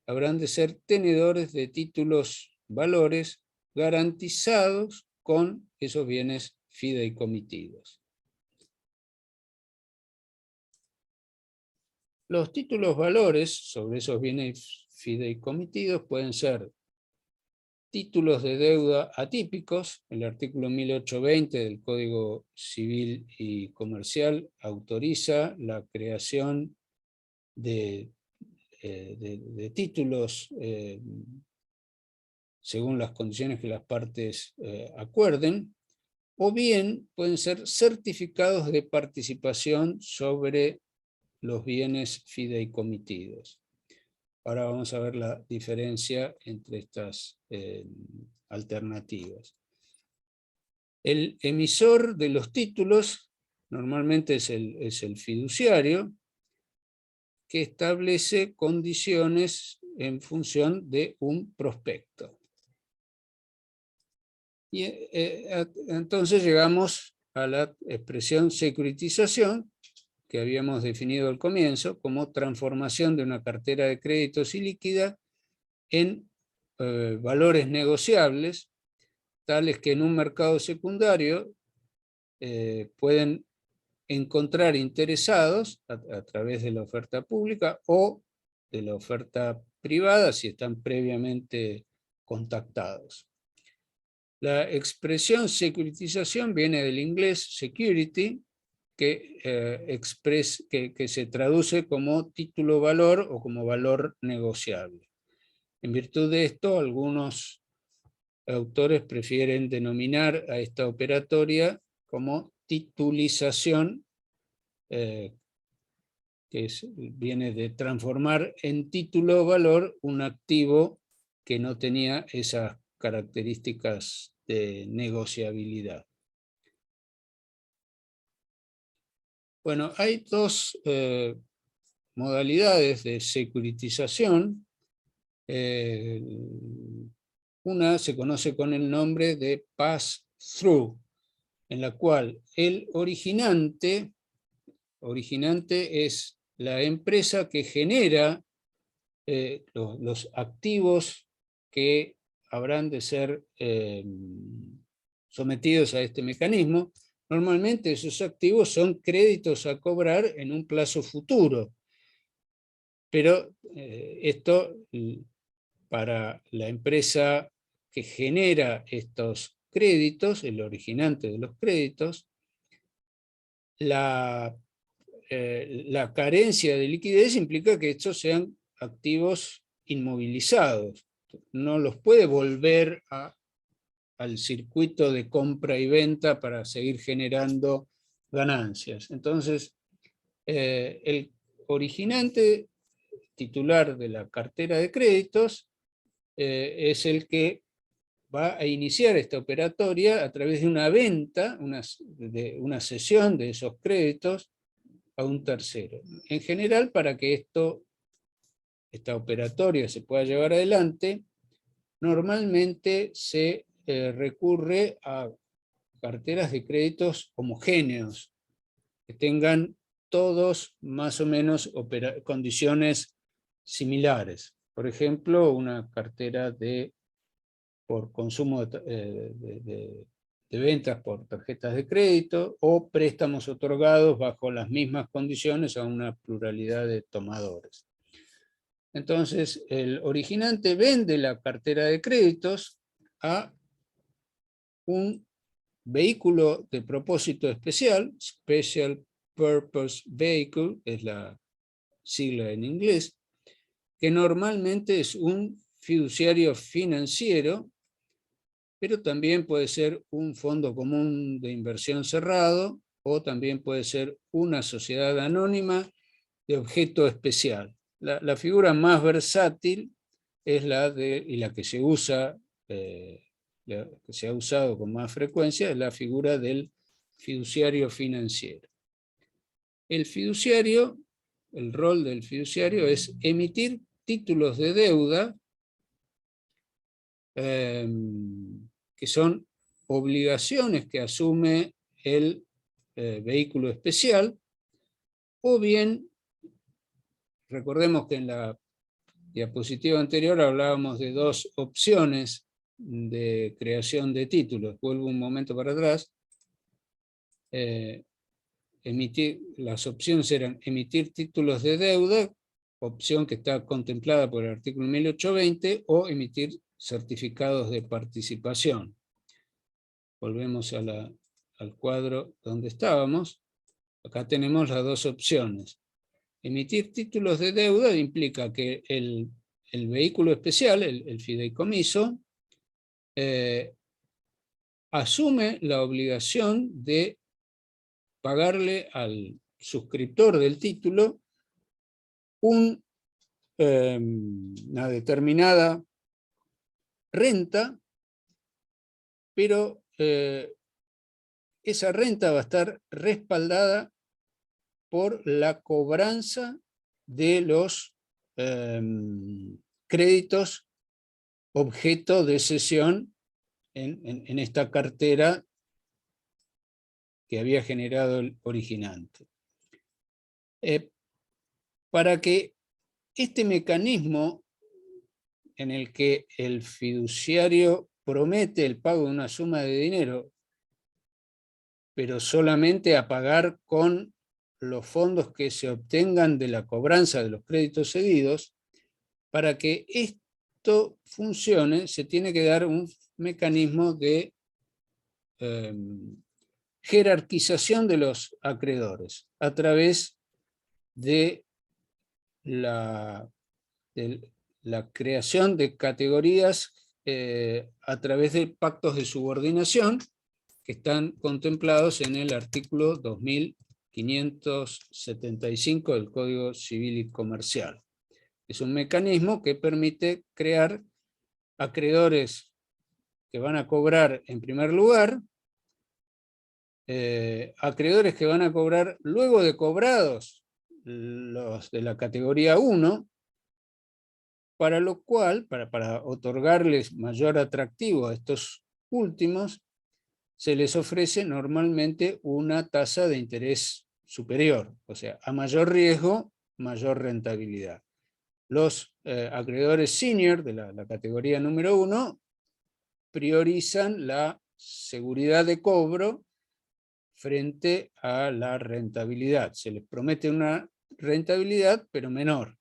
habrán de ser tenedores de títulos valores garantizados con esos bienes fideicomitidos. Los títulos valores sobre esos bienes fideicomitidos pueden ser títulos de deuda atípicos. El artículo 1820 del Código Civil y Comercial autoriza la creación de títulos según las condiciones que las partes acuerden, o bien pueden ser certificados de participación sobre los bienes fideicomitidos. Ahora vamos a ver la diferencia entre estas alternativas. El emisor de los títulos normalmente es el fiduciario, que establece condiciones en función de un prospecto. Y entonces llegamos a la expresión securitización, que habíamos definido al comienzo, como transformación de una cartera de créditos ilíquida en valores negociables, tales que en un mercado secundario pueden encontrar interesados a través de la oferta pública o de la oferta privada si están previamente contactados. La expresión securitización viene del inglés security, que se traduce como título valor o como valor negociable. En virtud de esto, algunos autores prefieren denominar a esta operatoria como titulización, viene de transformar en título valor un activo que no tenía esas características de negociabilidad. Bueno, hay dos modalidades de securitización. Una se conoce con el nombre de pass-through, en la cual el originante es la empresa que genera los activos que habrán de ser sometidos a este mecanismo. Normalmente esos activos son créditos a cobrar en un plazo futuro, pero esto para la empresa que genera estos créditos, el originante de los créditos, la carencia de liquidez implica que estos sean activos inmovilizados. No los puede volver al circuito de compra y venta para seguir generando ganancias. Entonces, el originante titular de la cartera de créditos es el que va a iniciar esta operatoria a través de una venta, de una cesión de esos créditos a un tercero. En general, para que esta operatoria se pueda llevar adelante, normalmente se recurre a carteras de créditos homogéneos, que tengan todos más o menos condiciones similares. Por ejemplo, una cartera por consumo de ventas por tarjetas de crédito o préstamos otorgados bajo las mismas condiciones a una pluralidad de tomadores. Entonces, el originante vende la cartera de créditos a un vehículo de propósito especial, Special Purpose Vehicle, es la sigla en inglés, que normalmente es un fiduciario financiero, pero también puede ser un fondo común de inversión cerrado, o también puede ser una sociedad anónima de objeto especial. La figura más versátil es y la que se usa, la que se ha usado con más frecuencia, es la figura del fiduciario financiero. El fiduciario, el rol del fiduciario es emitir títulos de deuda que son obligaciones que asume el vehículo especial, o bien, recordemos que en la diapositiva anterior hablábamos de dos opciones de creación de títulos. Vuelvo un momento para atrás. Las opciones eran emitir títulos de deuda, opción que está contemplada por el artículo 1820, o emitir certificados de participación. Volvemos al cuadro donde estábamos. Acá tenemos las dos opciones. Emitir títulos de deuda implica que el vehículo especial, el fideicomiso, asume la obligación de pagarle al suscriptor del título una determinada renta, pero esa renta va a estar respaldada por la cobranza de los créditos objeto de cesión en esta cartera que había generado el originante. Para que este mecanismo en el que el fiduciario promete el pago de una suma de dinero, pero solamente a pagar con los fondos que se obtengan de la cobranza de los créditos cedidos, para que esto funcione, se tiene que dar un mecanismo de jerarquización de los acreedores a través de la creación de categorías a través de pactos de subordinación que están contemplados en el artículo 2575 del Código Civil y Comercial. Es un mecanismo que permite crear acreedores que van a cobrar en primer lugar, acreedores que van a cobrar luego de cobrados los de la categoría 1, para lo cual, para otorgarles mayor atractivo a estos últimos, se les ofrece normalmente una tasa de interés superior, o sea, a mayor riesgo, mayor rentabilidad. Los acreedores senior de la categoría número 1 priorizan la seguridad de cobro frente a la rentabilidad. Se les promete una rentabilidad, pero menor.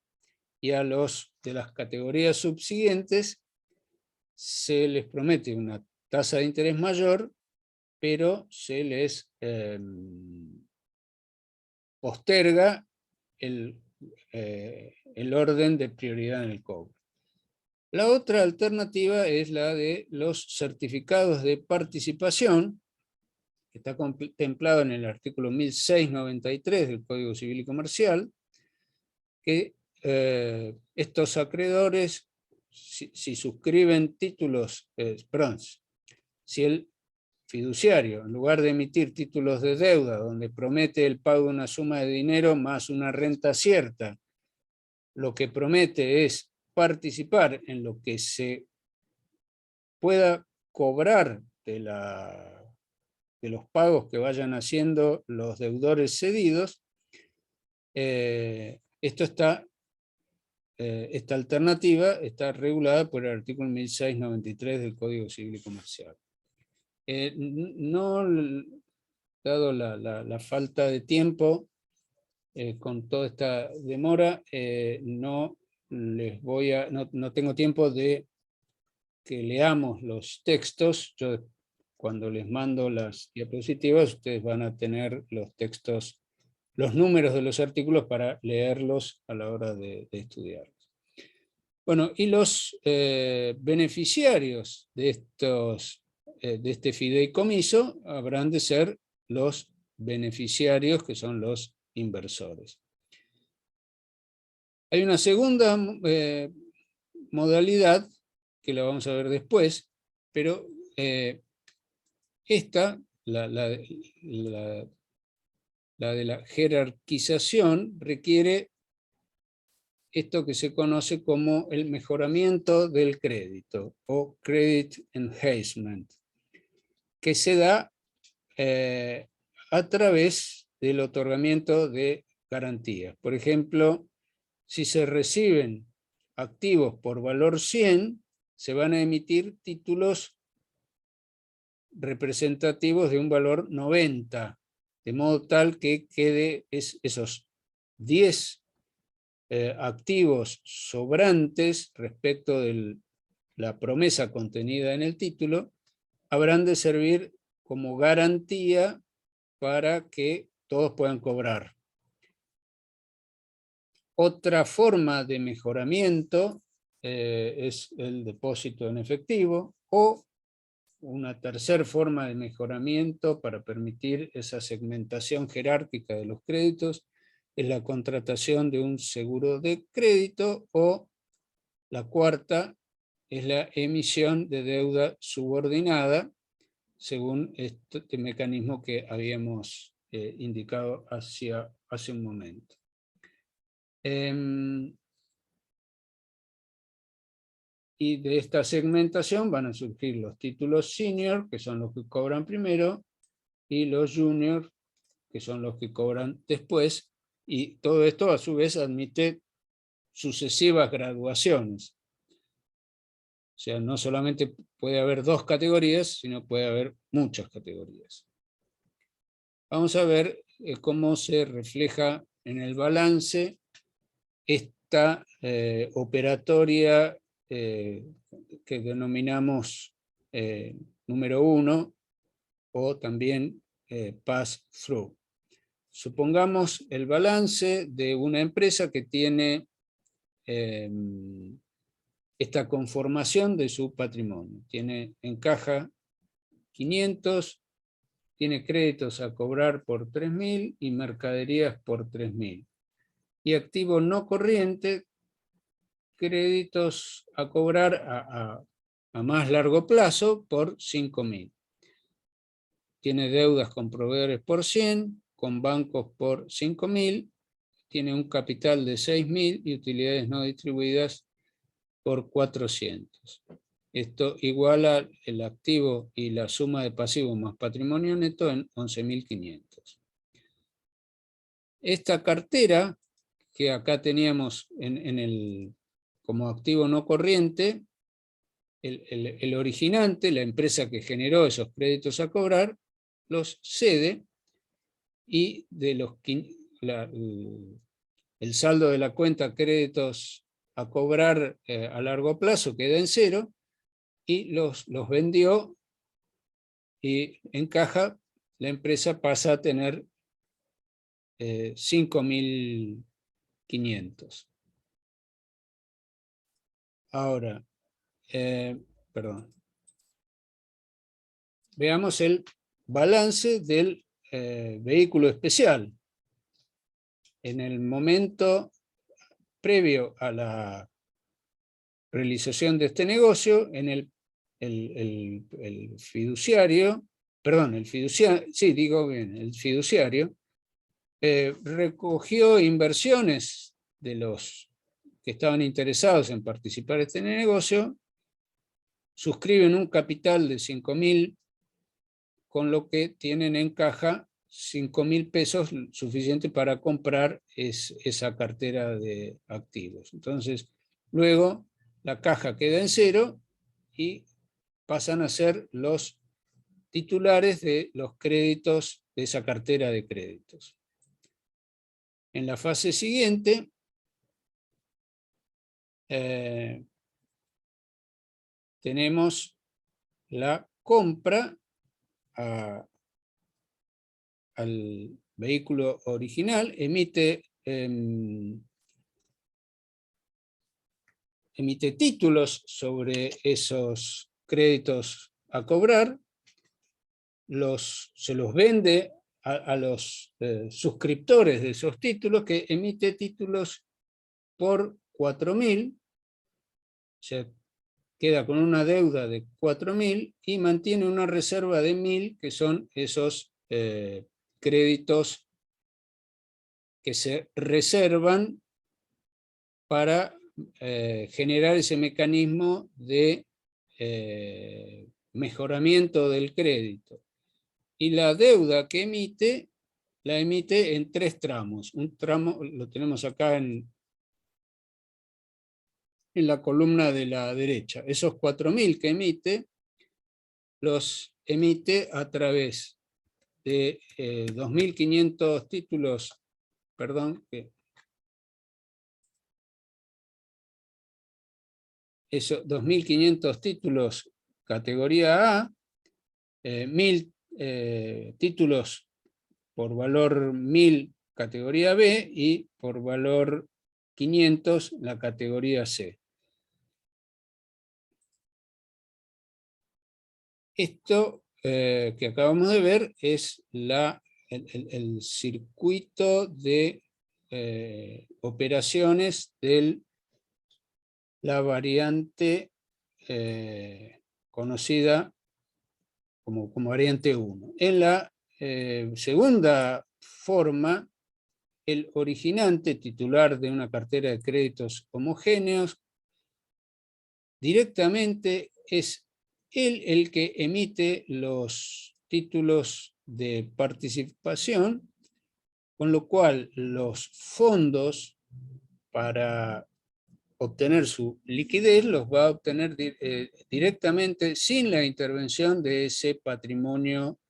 Y a los de las categorías subsiguientes se les promete una tasa de interés mayor, pero se les posterga el orden de prioridad en el cobro. La otra alternativa es la de los certificados de participación, que está contemplado en el artículo 1693 del Código Civil y Comercial, que estos acreedores, si suscriben títulos, si el fiduciario, en lugar de emitir títulos de deuda, donde promete el pago de una suma de dinero más una renta cierta, lo que promete es participar en lo que se pueda cobrar de los pagos que vayan haciendo los deudores cedidos, esta alternativa está regulada por el artículo 1693 del Código Civil y Comercial. No, dado la falta de tiempo, con toda esta demora, no tengo tiempo de que leamos los textos. Yo, cuando les mando las diapositivas, ustedes van a tener los textos, los números de los artículos para leerlos a la hora de estudiarlos. Bueno, y los beneficiarios de este fideicomiso habrán de ser los beneficiarios, que son los inversores. Hay una segunda modalidad, que la vamos a ver después, pero esta, la de la jerarquización, requiere esto que se conoce como el mejoramiento del crédito, o credit enhancement, que se da a través del otorgamiento de garantías. Por ejemplo, si se reciben activos por valor 100, se van a emitir títulos representativos de un valor 90, de modo tal que quede esos 10 activos sobrantes respecto de la promesa contenida en el título, habrán de servir como garantía para que todos puedan cobrar. Otra forma de mejoramiento es el depósito en efectivo, o una tercera forma de mejoramiento para permitir esa segmentación jerárquica de los créditos es la contratación de un seguro de crédito, o la cuarta es la emisión de deuda subordinada, según este mecanismo que habíamos indicado hace un momento. Y de esta segmentación van a surgir los títulos senior, que son los que cobran primero, y los junior, que son los que cobran después, y todo esto a su vez admite sucesivas graduaciones. O sea, no solamente puede haber 2 categorías, sino puede haber muchas categorías. Vamos a ver cómo se refleja en el balance esta operatoria que denominamos número 1, o también pass-through. Supongamos el balance de una empresa que tiene esta conformación de su patrimonio. En caja 500, tiene créditos a cobrar por 3.000 y mercaderías por 3.000. Y activo no corriente, créditos a cobrar a más largo plazo por 5.000. Tiene deudas con proveedores por 100, con bancos por 5.000, tiene un capital de 6.000 y utilidades no distribuidas por 400. Esto iguala el activo y la suma de pasivos más patrimonio neto en 11.500. Esta cartera, que acá teníamos como activo no corriente, el originante, la empresa que generó esos créditos a cobrar, los cede, y el saldo de la cuenta créditos a cobrar a largo plazo queda en 0, y los vendió, y en caja la empresa pasa a tener 5.500. Ahora, perdón. Veamos el balance del vehículo especial. En el momento previo a la realización de este negocio, en el fiduciario, recogió inversiones de los que estaban interesados en participar en este negocio, suscriben un capital de 5.000, con lo que tienen en caja 5.000 pesos suficiente para comprar esa cartera de activos. Entonces, luego la caja queda en 0 y pasan a ser los titulares de los créditos de esa cartera de créditos. En la fase siguiente, tenemos la compra al vehículo original, emite títulos sobre esos créditos a cobrar, se los vende a los suscriptores de esos títulos, que emite títulos por 4.000, sea, queda con una deuda de 4.000 y mantiene una reserva de 1.000, que son esos créditos que se reservan para generar ese mecanismo de mejoramiento del crédito. Y la deuda que emite, la emite en 3 tramos. Un tramo lo tenemos acá en la columna de la derecha. Esos 4.000 que emite, los emite a través de 2.500 títulos, perdón, esos 2.500 títulos categoría A, 1.000 títulos por valor 1.000 categoría B y por valor 500 la categoría C. Esto que acabamos de ver es el circuito de operaciones de la variante conocida como variante 1. En la segunda forma, el originante titular de una cartera de créditos homogéneos directamente es él el que emite los títulos de participación, con lo cual los fondos para obtener su liquidez los va a obtener directamente sin la intervención de ese patrimonio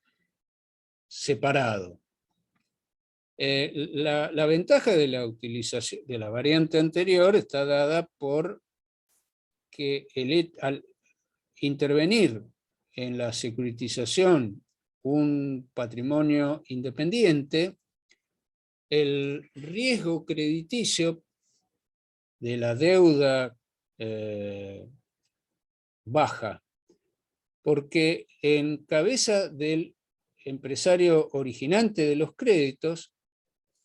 separado. La ventaja de la utilización de la variante anterior está dada por que al intervenir en la securitización un patrimonio independiente, el riesgo crediticio de la deuda baja, porque en cabeza del empresario originante de los créditos,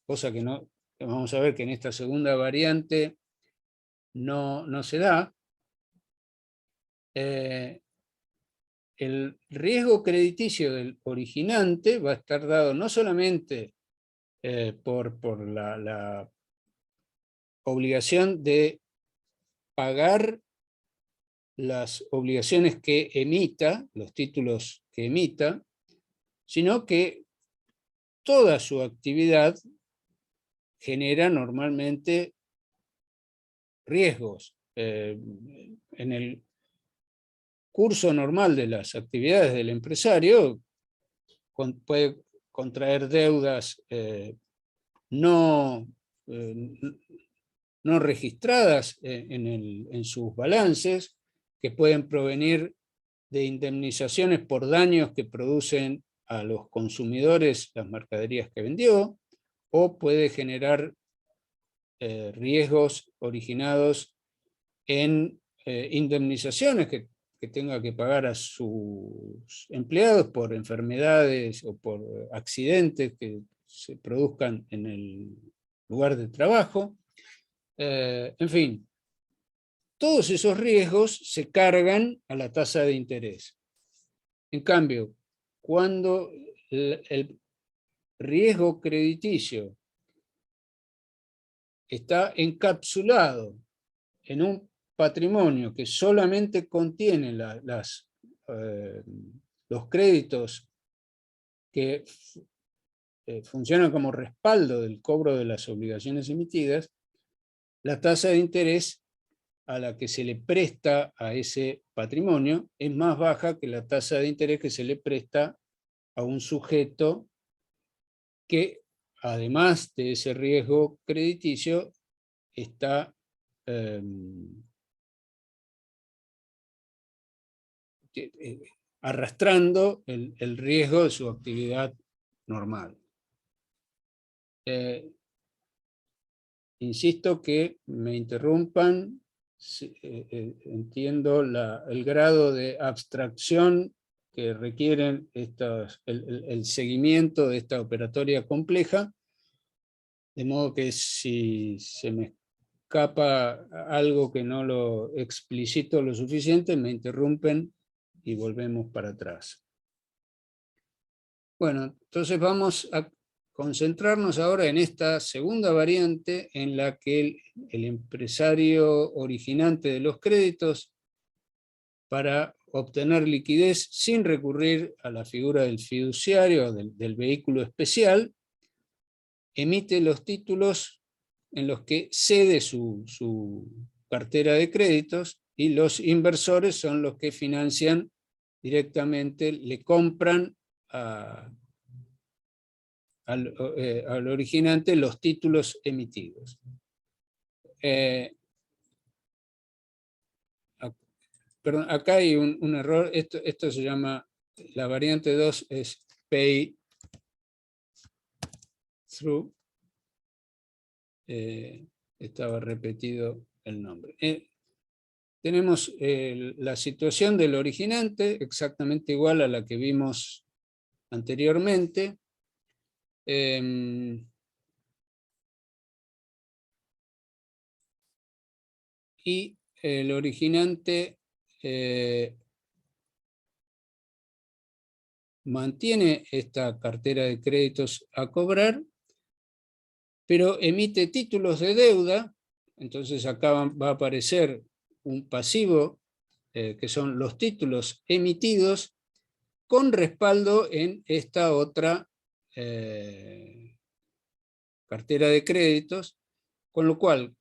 cosa que no vamos a ver que en esta segunda variante no se da, el riesgo crediticio del originante va a estar dado no solamente por la obligación de pagar las obligaciones que emita, los títulos que emita, sino que toda su actividad genera normalmente riesgos. En el curso normal de las actividades del empresario puede contraer deudas no registradas en sus balances, que pueden provenir de indemnizaciones por daños que producen a los consumidores las mercaderías que vendió, o puede generar riesgos originados en indemnizaciones que tenga que pagar a sus empleados por enfermedades o por accidentes que se produzcan en el lugar de trabajo. En fin, todos esos riesgos se cargan a la tasa de interés. En cambio, cuando el riesgo crediticio está encapsulado en un patrimonio que solamente contiene los créditos que funcionan como respaldo del cobro de las obligaciones emitidas, la tasa de interés a la que se le presta a ese patrimonio es más baja que la tasa de interés que se le presta a un sujeto que, además de ese riesgo crediticio, está arrastrando el riesgo de su actividad normal. Insisto que me interrumpan, entiendo el grado de abstracción que requieren el seguimiento de esta operatoria compleja, de modo que si se me escapa algo que no lo explicito lo suficiente, me interrumpen y volvemos para atrás. Bueno, entonces vamos a concentrarnos ahora en esta segunda variante en la que el empresario originante de los créditos, para obtener liquidez sin recurrir a la figura del fiduciario, del vehículo especial, emite los títulos en los que cede su cartera de créditos, y los inversores son los que financian directamente, le compran al originante los títulos emitidos. Perdón, acá hay un error, esto se llama, la variante 2 es pay through, estaba repetido el nombre. Tenemos la situación del originante, exactamente igual a la que vimos anteriormente. Y el originante mantiene esta cartera de créditos a cobrar, pero emite títulos de deuda. Entonces acá va a aparecer un pasivo, que son los títulos emitidos, con respaldo en esta otra cartera de créditos, con lo cual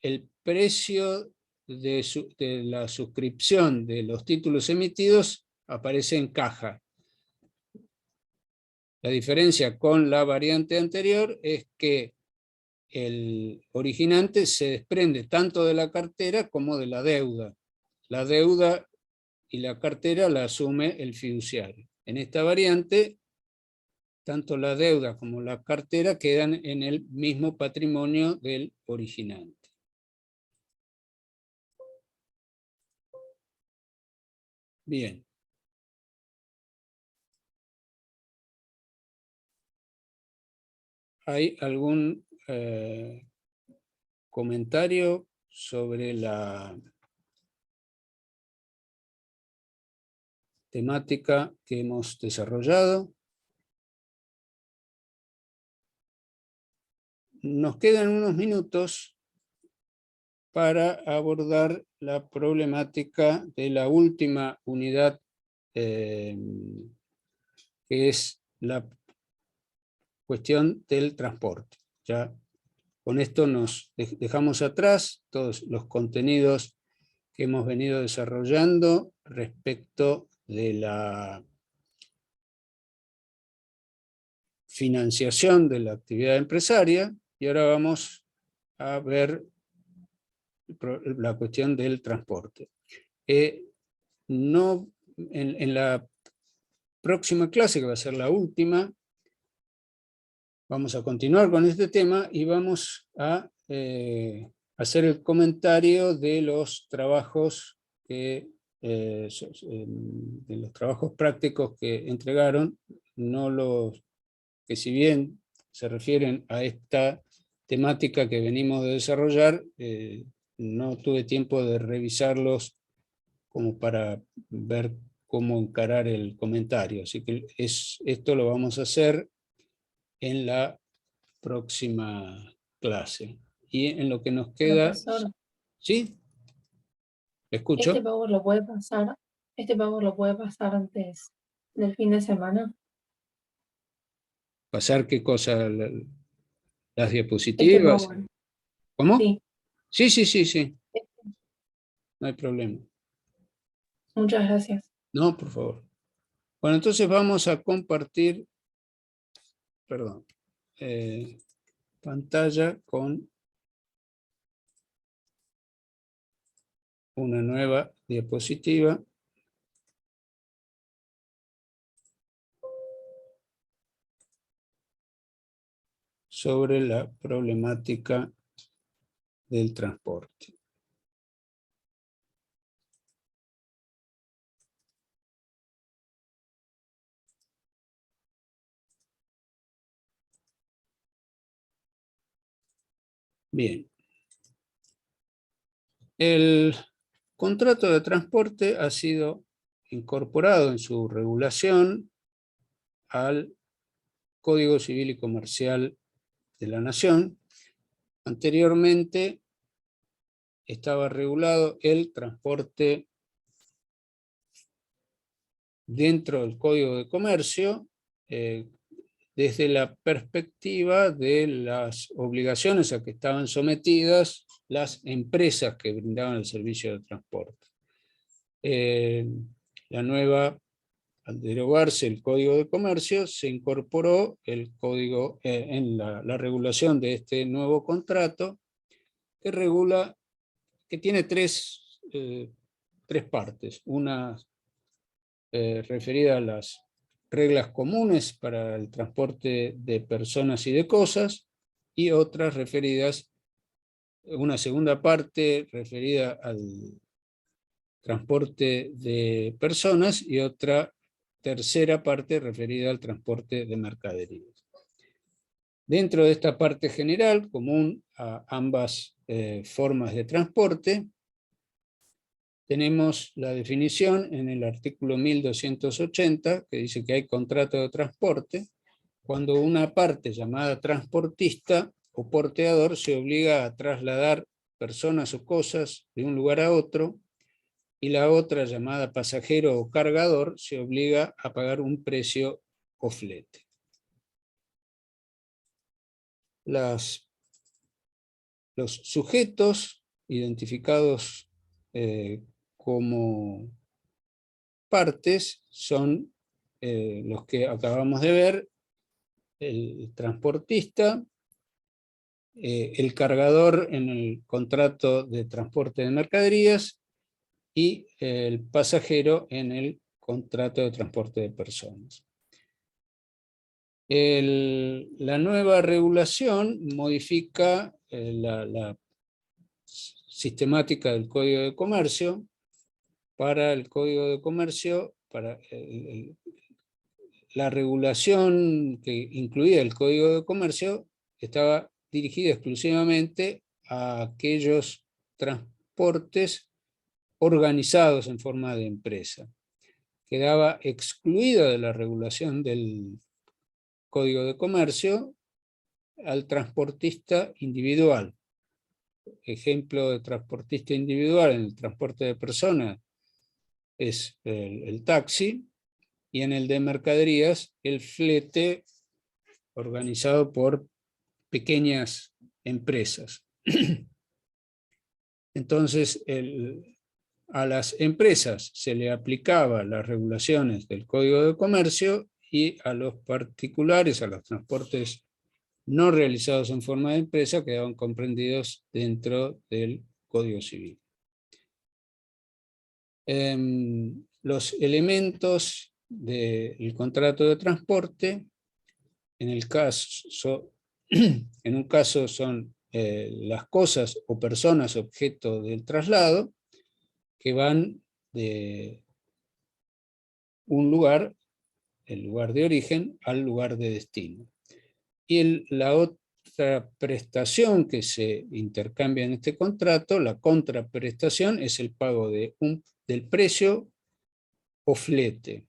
el precio de la suscripción de los títulos emitidos aparece en caja. La diferencia con la variante anterior es que el originante se desprende tanto de la cartera como de la deuda. La deuda y la cartera la asume el fiduciario. En esta variante, tanto la deuda como la cartera quedan en el mismo patrimonio del originante. Bien. ¿Hay algún comentario sobre la temática que hemos desarrollado? Nos quedan unos minutos para abordar la problemática de la última unidad, que es la cuestión del transporte. Ya con esto nos dejamos atrás todos los contenidos que hemos venido desarrollando respecto de la financiación de la actividad empresaria, y ahora vamos a ver la cuestión del transporte. En la próxima clase, que va a ser la última, vamos a continuar con este tema y vamos a hacer el comentario de los trabajos de los trabajos prácticos que entregaron, no los que, si bien se refieren a esta temática que venimos de desarrollar, no tuve tiempo de revisarlos como para ver cómo encarar el comentario. Así que esto lo vamos a hacer en la próxima clase. Y en lo que nos queda... Profesor, ¿Sí? ¿Escucho? este pago lo puede pasar antes del fin de semana. ¿Pasar qué cosa? ¿Las Este diapositivas? Power, ¿Cómo? sí. Sí, sí, sí, sí. No hay problema. Muchas gracias. No, por favor. Bueno, entonces vamos a compartir, perdón, pantalla con una nueva diapositiva. Sobre la problemática del transporte. Bien. El contrato de transporte ha sido incorporado en su regulación al Código Civil y Comercial de la Nación. Anteriormente estaba regulado el transporte dentro del Código de Comercio, desde la perspectiva de las obligaciones a que estaban sometidas las empresas que brindaban el servicio de transporte. La nueva, al derogarse el Código de Comercio, se incorporó el código en la regulación de este nuevo contrato, que regula, que tiene tres partes. Una referida a las reglas comunes para el transporte de personas y de cosas, y otras referidas, una segunda parte referida al transporte de personas y otra tercera parte referida al transporte de mercaderías. Dentro de esta parte general, común a ambas formas de transporte, tenemos la definición en el artículo 1280, que dice que hay contrato de transporte cuando una parte llamada transportista o porteador se obliga a trasladar personas o cosas de un lugar a otro, y la otra, llamada pasajero o cargador, se obliga a pagar un precio o flete. Los sujetos identificados como partes son los que acabamos de ver: el transportista, el cargador en el contrato de transporte de mercaderías y el pasajero en el contrato de transporte de personas. La nueva regulación modifica la sistemática del Código de Comercio. Para el Código de Comercio, para la regulación que incluía el Código de Comercio estaba dirigida exclusivamente a aquellos transportes organizados en forma de empresa. Quedaba excluida de la regulación del Código de Comercio al transportista individual. Ejemplo de transportista individual en el transporte de personas es el taxi, y en el de mercaderías el flete organizado por pequeñas empresas. Entonces, a las empresas se le aplicaba las regulaciones del Código de Comercio, y a los particulares, a los transportes no realizados en forma de empresa, quedaban comprendidos dentro del Código Civil. Los elementos del contrato de transporte, en un caso son las cosas o personas objeto del traslado, que van de un lugar, el lugar de origen, al lugar de destino. Y la otra prestación que se intercambia en este contrato, la contraprestación, es el pago del precio o flete.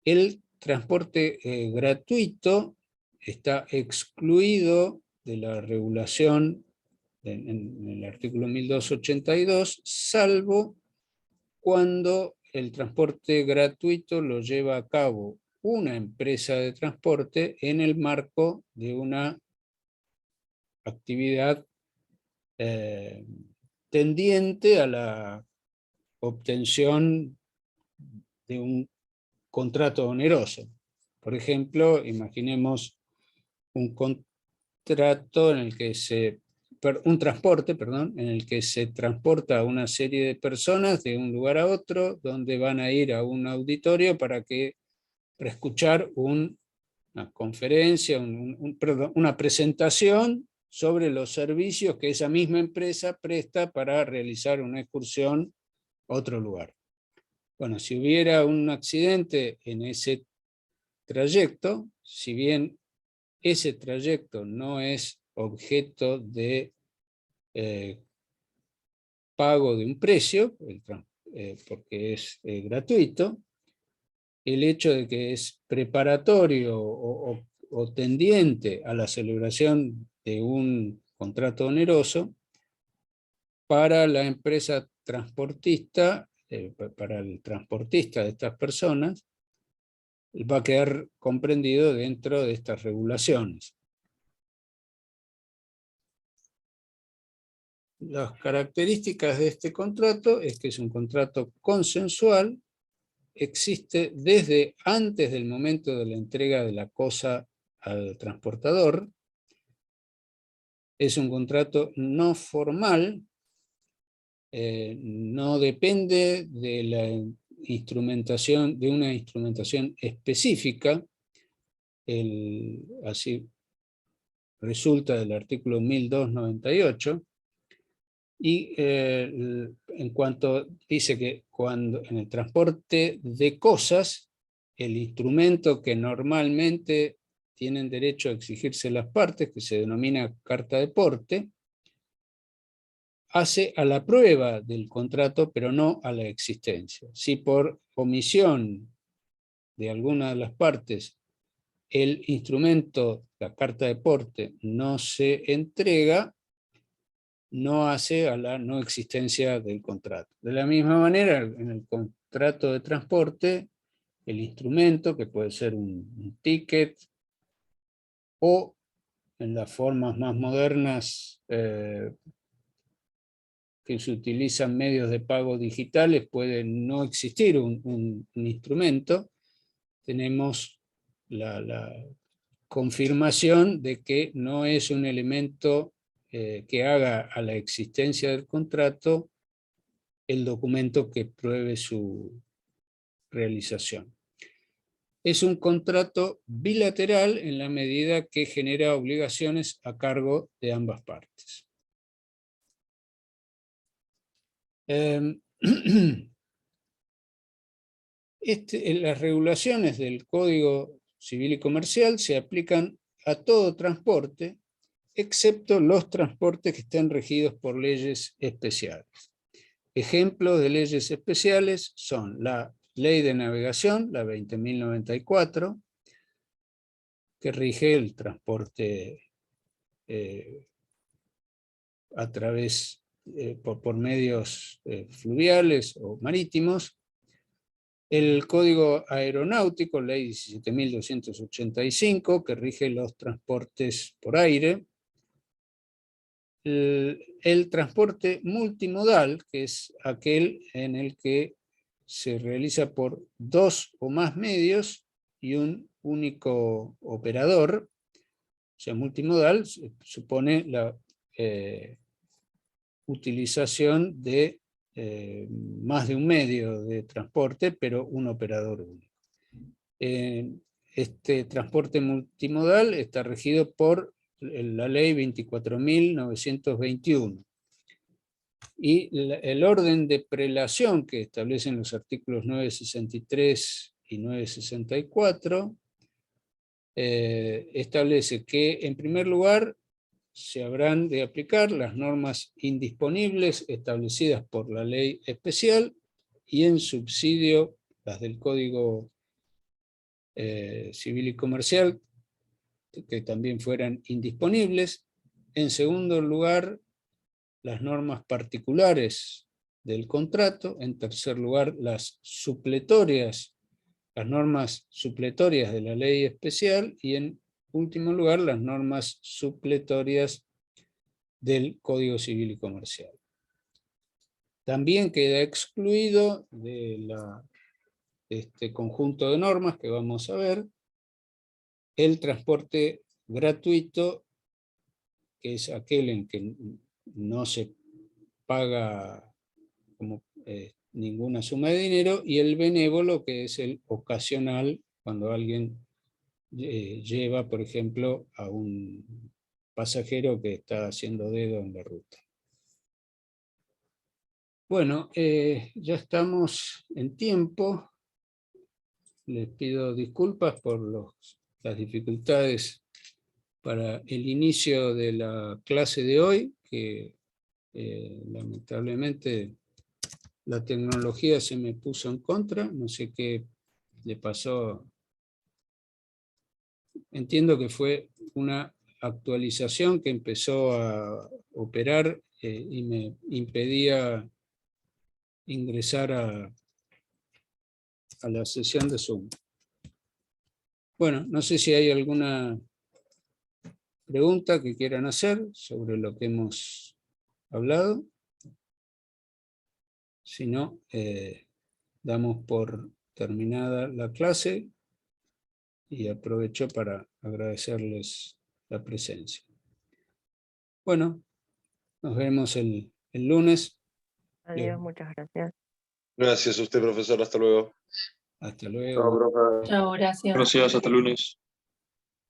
El transporte gratuito está excluido de la regulación en el artículo 1282, salvo cuando el transporte gratuito lo lleva a cabo una empresa de transporte en el marco de una actividad tendiente a la obtención de un contrato oneroso. Por ejemplo, imaginemos un contrato en el que un transporte, perdón, en el que se transporta a una serie de personas de un lugar a otro, donde van a ir a un auditorio para escuchar una conferencia, una presentación sobre los servicios que esa misma empresa presta para realizar una excursión a otro lugar. Bueno, si hubiera un accidente en ese trayecto, si bien ese trayecto no es objeto de pago de un precio, porque es gratuito, el hecho de que es preparatorio o tendiente a la celebración de un contrato oneroso para la empresa transportista, para el transportista de estas personas, va a quedar comprendido dentro de estas regulaciones. Las características de este contrato es que es un contrato consensual, existe desde antes del momento de la entrega de la cosa al transportador, es un contrato no formal, no depende de la instrumentación, de una instrumentación específica, así resulta del artículo 1298, y en cuanto dice que cuando en el transporte de cosas, el instrumento que normalmente tienen derecho a exigirse las partes, que se denomina carta de porte, hace a la prueba del contrato, pero no a la existencia. Si por omisión de alguna de las partes el instrumento, la carta de porte, no se entrega, no hace a la no existencia del contrato. De la misma manera, en el contrato de transporte, el instrumento, que puede ser un ticket, o en las formas más modernas que se utilizan medios de pago digitales, puede no existir un instrumento. Tenemos la confirmación de que no es un elemento que haga a la existencia del contrato el documento que pruebe su realización. Es un contrato bilateral en la medida que genera obligaciones a cargo de ambas partes. Las regulaciones del Código Civil y Comercial se aplican a todo transporte, excepto los transportes que estén regidos por leyes especiales. Ejemplos de leyes especiales son la Ley de Navegación, la 20.094, que rige el transporte a través, por medios fluviales o marítimos. El Código Aeronáutico, Ley 17.285, que rige los transportes por aire. El transporte multimodal, que es aquel en el que se realiza por dos o más medios y un único operador. O sea, multimodal supone la utilización de más de un medio de transporte, pero un operador único. Este transporte multimodal está regido por la ley 24.921. Y el orden de prelación que establecen los artículos 963 y 964 establece que, en primer lugar, se habrán de aplicar las normas indisponibles establecidas por la ley especial y en subsidio las del Código Civil y Comercial, que también fueran indisponibles. En segundo lugar, las normas particulares del contrato. En tercer lugar, las normas supletorias de la ley especial. Y en último lugar, las normas supletorias del Código Civil y Comercial. También queda excluido de este conjunto de normas que vamos a ver el transporte gratuito, que es aquel en que no se paga como ninguna suma de dinero, y el benévolo, que es el ocasional, cuando alguien lleva, por ejemplo, a un pasajero que está haciendo dedo en la ruta. Bueno, ya estamos en tiempo. Les pido disculpas por las dificultades para el inicio de la clase de hoy, que lamentablemente la tecnología se me puso en contra, no sé qué le pasó. Entiendo que fue una actualización que empezó a operar y me impedía ingresar a la sesión de Zoom. Bueno, no sé si hay alguna pregunta que quieran hacer sobre lo que hemos hablado. Si no, damos por terminada la clase y aprovecho para agradecerles la presencia. Bueno, nos vemos el lunes. Adiós, muchas gracias. Gracias a usted, profesor. Hasta luego. Hasta luego. Chao, gracias. Gracias, hasta el lunes.